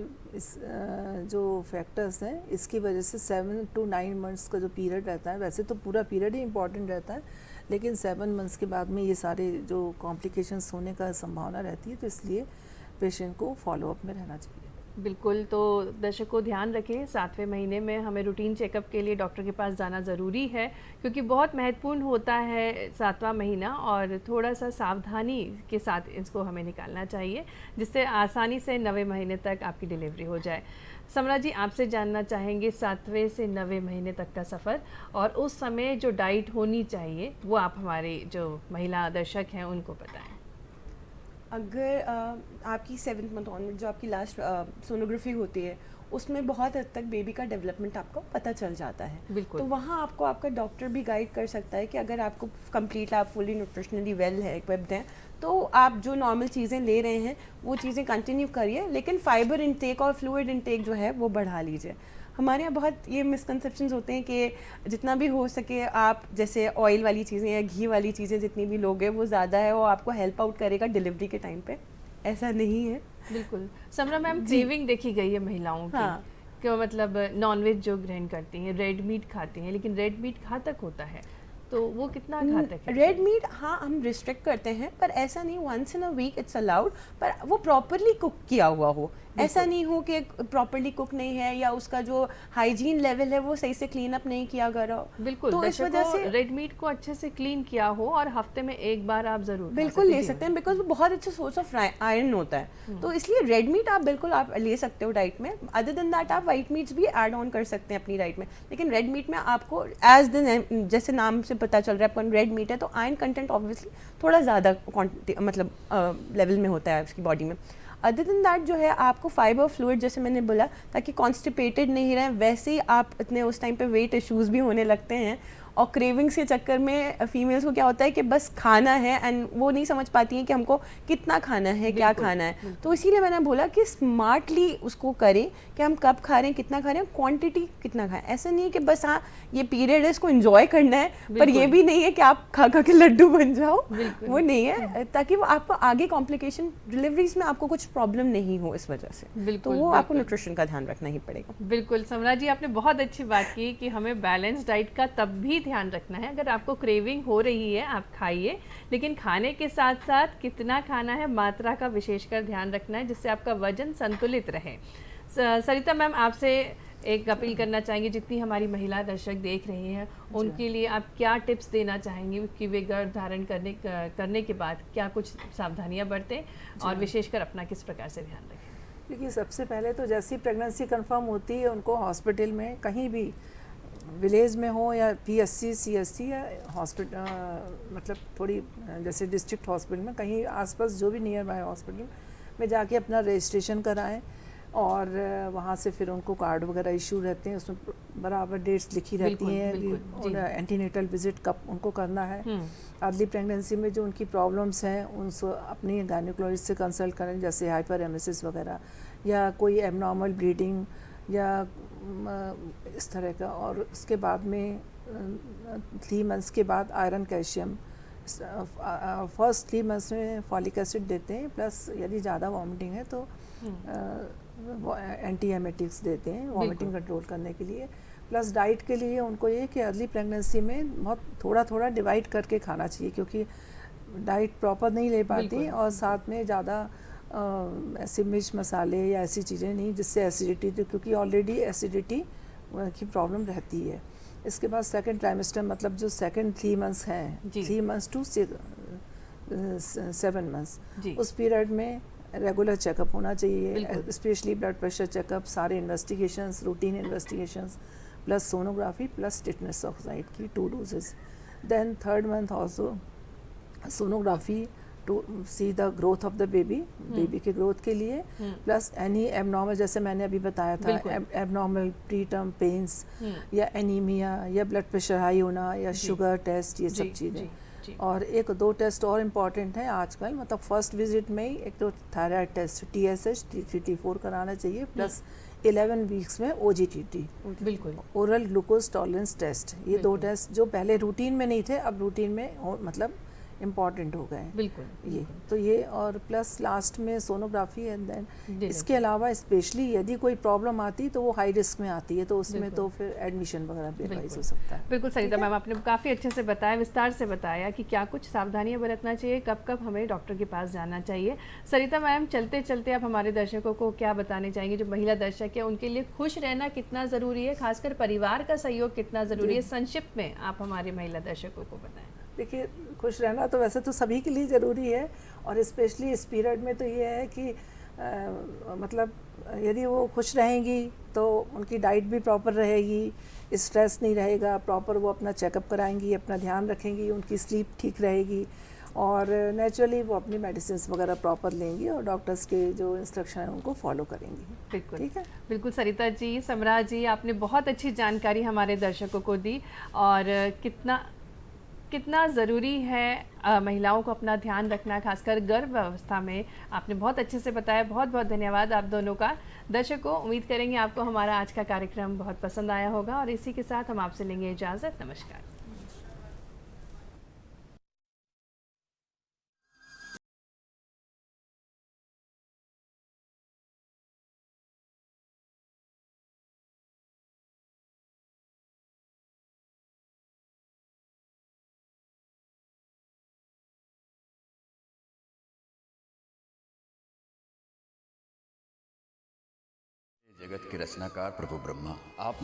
जो फैक्टर्स हैं इसकी वजह से 7 to 9 मंथ्स का जो पीरियड रहता है, वैसे तो पूरा पीरियड ही इम्पॉर्टेंट रहता है, लेकिन 7 मंथ्स के बाद में ये सारे जो कॉम्प्लिकेशंस होने का संभावना रहती है, तो इसलिए पेशेंट को फॉलोअप में रहना चाहिए। बिल्कुल, तो दर्शकों ध्यान रखें, 7वें महीने में हमें रूटीन चेकअप के लिए डॉक्टर के पास जाना ज़रूरी है, क्योंकि बहुत महत्वपूर्ण होता है 7वां महीना, और थोड़ा सा सावधानी के साथ इसको हमें निकालना चाहिए, जिससे आसानी से 9वें महीने तक आपकी डिलीवरी हो जाए। समरा जी, आपसे जानना चाहेंगे 7वें से 9वें महीने तक का सफ़र, और उस समय जो डाइट होनी चाहिए वो आप हमारे जो महिला दर्शक हैं उनको बताएं। अगर आपकी 7th मंथ ऑनवर्ड जो आपकी लास्ट सोनोग्राफी होती है, उसमें बहुत हद तक बेबी का डेवलपमेंट आपको पता चल जाता है। बिल्कुल। तो वहाँ आपको आपका डॉक्टर भी गाइड कर सकता है कि अगर आपको कंप्लीट आप फुली न्यूट्रिशनली वेल है, इक्विप्ड हैं, तो आप जो नॉर्मल चीज़ें ले रहे हैं वो चीज़ें कंटिन्यू करिए, लेकिन फाइबर इनटेक और फ्लूइड इनटेक जो है वो बढ़ा लीजिए। हमारे यहाँ बहुत ये मिसकंसेप्शंस होते हैं कि जितना भी हो सके आप जैसे ऑयल वाली चीज़ें या घी वाली चीज़ें जितनी भी लोगे वो ज़्यादा है, वो आपको हेल्प आउट करेगा डिलीवरी के टाइम पे, ऐसा नहीं है। बिल्कुल। समरा मैम, क्रेविंग देखी गई है महिलाओं की, हाँ। कि मतलब नॉनवेज जो ग्रहण करती हैं, रेड मीट खाती हैं, लेकिन रेड मीट घातक होता है, तो वो कितना घातक है? रेड मीट हाँ हम रिस्ट्रिक्ट करते हैं, पर ऐसा नहीं, once in a week it's allowed, पर वो प्रॉपरली कुक किया हुआ हो। ऐसा नहीं हो कि प्रॉपरली कुक नहीं है या उसका जो हाइजीन लेवल है वो सही से क्लीन अप नहीं किया गया हो। बिल्कुल, तो इस वजह से रेड मीट को अच्छे से क्लीन किया हो और हफ्ते में एक बार आप जरूर बिल्कुल ले सकते हैं, बिकॉज वो बहुत अच्छा सोर्स ऑफ आयरन होता है। तो इसलिए रेड मीट आप बिल्कुल आप ले सकते हो डाइट में। अदर देन दैट आप वाइट मीट्स भी ऐड ऑन कर सकते हैं अपनी डाइट में, लेकिन रेड मीट में आपको एज द जैसे नाम से पता चल रहा है अपन रेड मीट है तो आयरन कंटेंट ऑब्वियसली थोड़ा ज़्यादा क्वांटिटी मतलब लेवल में होता है उसकी बॉडी में। अदर देन दैट जो है आपको फाइबर फ्लूइड जैसे मैंने बोला ताकि कॉन्स्टिपेटेड नहीं रहें, वैसे ही आप इतने उस टाइम पे वेट इश्यूज़ भी होने लगते हैं और क्रेविंग्स के चक्कर में फीमेल्स को क्या होता है कि बस खाना है एंड वो नहीं समझ पाती हैं कि हमको कितना खाना है, क्या खाना है। तो इसीलिए मैंने बोला कि स्मार्टली उसको करें कि हम कब खा रहे हैं, कितना खा रहे हैं, क्वांटिटी कितना खाएं। ऐसा नहीं है कि बस हाँ ये पीरियड है इसको एंजॉय करना है, पर ये भी नहीं है कि आप खा खा के लड्डू बन जाओ, वो नहीं है, ताकि वो आपको आगे कॉम्प्लिकेशन डिलीवरीज में आपको कुछ प्रॉब्लम नहीं हो इस वजह से। तो वो आपको न्यूट्रिशन का ध्यान रखना ही पड़ेगा। बिल्कुल समरा जी, आपने बहुत अच्छी बात की कि हमें बैलेंस डाइट का तब भी ध्यान रखना है। अगर आपको क्रेविंग हो रही है आप खाइए, लेकिन खाने के साथ साथ कितना खाना है, मात्रा का विशेषकर ध्यान रखना है जिससे आपका वजन संतुलित रहे। सरिता मैम, आपसे एक अपील करना चाहेंगे, जितनी हमारी महिला दर्शक देख रही हैं उनके लिए आप क्या टिप्स देना चाहेंगी कि वे गर्भ धारण करने के बाद क्या कुछ सावधानियां बरतें और विशेषकर अपना किस प्रकार से ध्यान रखें? देखिए, सबसे पहले तो जैसी प्रेगनेंसी कंफर्म होती है उनको हॉस्पिटल में कहीं भी विलेज में हो या पीएससी सीएससी या हॉस्पिटल मतलब थोड़ी जैसे डिस्ट्रिक्ट हॉस्पिटल में कहीं आसपास जो भी नियर बाय हॉस्पिटल में जाके अपना रजिस्ट्रेशन कराएं और वहाँ से फिर उनको कार्ड वगैरह इशू रहते हैं, उसमें बराबर डेट्स लिखी रहती हैं कि एंटीनेटल विजिट कब उनको करना है। अर्ली प्रेगनेंसी में जो उनकी प्रॉब्लम्स हैं उनको अपनी गायनेकोलॉजिस्ट से कंसल्ट करें, जैसे हाइपर एमेसिस वगैरह या कोई एबनॉर्मल ब्लीडिंग या इस तरह का। और उसके बाद में 3 मंथ्स के बाद आयरन कैल्शियम फर्स्ट 3 मंथ्स में फॉलिक एसिड देते हैं, प्लस यदि ज़्यादा वॉमिटिंग है तो एंटी एमेटिक्स देते हैं वॉमिटिंग कंट्रोल करने के लिए। प्लस डाइट के लिए उनको ये कि अर्ली प्रेगनेंसी में बहुत थोड़ा थोड़ा डिवाइड करके खाना चाहिए, क्योंकि डाइट प्रॉपर नहीं ले पाती और साथ में ज़्यादा ऐसे मिर्च मसाले या ऐसी चीज़ें नहीं जिससे एसिडिटी, क्योंकि ऑलरेडी एसिडिटी की प्रॉब्लम रहती है। इसके बाद सेकंड ट्राइमेस्टर मतलब जो सेकंड 3 मंथ्स हैं, 3 मंथ्स टू 7 मंथ्स, उस पीरियड में रेगुलर चेकअप होना चाहिए, स्पेशली ब्लड प्रेशर चेकअप, सारे investigations, routine investigations, plus sonography plus tetanus oxide की 2 doses. Then 3rd month also sonography to see the growth of the baby के growth के लिए, plus any abnormal, जैसे मैंने अभी बताया था, एबनॉर्मल प्री टर्म पेन्स या एनीमिया या ब्लड प्रेशर हाई होना या शुगर टेस्ट, ये सब चीज़ें। और 1-2 टेस्ट और इम्पॉर्टेंट हैं आजकल, मतलब फर्स्ट विजिट में ही एक तो थायराइड टेस्ट TSH T3T4 कराना चाहिए, प्लस 11 वीक्स में OGTT, बिल्कुल ओरल ग्लूकोज टॉलरेंस टेस्ट। ये 2 टेस्ट जो पहले रूटीन में नहीं थे अब रूटीन में मतलब इम्पॉर्टेंट हो गए। बिल्कुल ये तो ये, और प्लस लास्ट में सोनोग्राफी। एंड देन इसके अलावा स्पेशली यदि कोई प्रॉब्लम आती तो वो हाई रिस्क में आती है, तो उसमें तो फिर एडमिशन वगैरह भी एडवाइस हो सकता है। बिल्कुल सरिता मैम, आपने काफ़ी अच्छे से बताया, विस्तार से बताया कि क्या कुछ सावधानियां बरतना चाहिए, कब कब हमें डॉक्टर के पास जाना चाहिए। सरिता मैम, चलते चलते आप हमारे दर्शकों को क्या बताने चाहेंगे, जो महिला दर्शक है उनके लिए खुश रहना कितना ज़रूरी है, खासकर परिवार का सहयोग कितना ज़रूरी है, संक्षिप्त में आप हमारे महिला दर्शकों को बताएं। देखिए, खुश रहना तो वैसे तो सभी के लिए ज़रूरी है, और स्पेशली इस पीरियड में तो ये है कि मतलब यदि वो खुश रहेंगी तो उनकी डाइट भी प्रॉपर रहेगी, स्ट्रेस नहीं रहेगा, प्रॉपर वो अपना चेकअप कराएंगी, अपना ध्यान रखेंगी, उनकी स्लीप ठीक रहेगी, और नेचुरली वो अपनी मेडिसिन वगैरह प्रॉपर लेंगी और डॉक्टर्स के जो इंस्ट्रक्शन है उनको फॉलो करेंगी। बिल्कुल, ठीक है। बिल्कुल सरिता जी, समरा जी, आपने बहुत अच्छी जानकारी हमारे दर्शकों को दी, और कितना ज़रूरी है महिलाओं को अपना ध्यान रखना, खासकर गर्भ अवस्था में। आपने बहुत अच्छे से बताया, बहुत बहुत धन्यवाद आप दोनों का। दर्शकों, उम्मीद करेंगे आपको हमारा आज का कार्यक्रम बहुत पसंद आया होगा, और इसी के साथ हम आपसे लेंगे इजाज़त। नमस्कार। जगत के रचनाकार प्रभु ब्रह्मा आप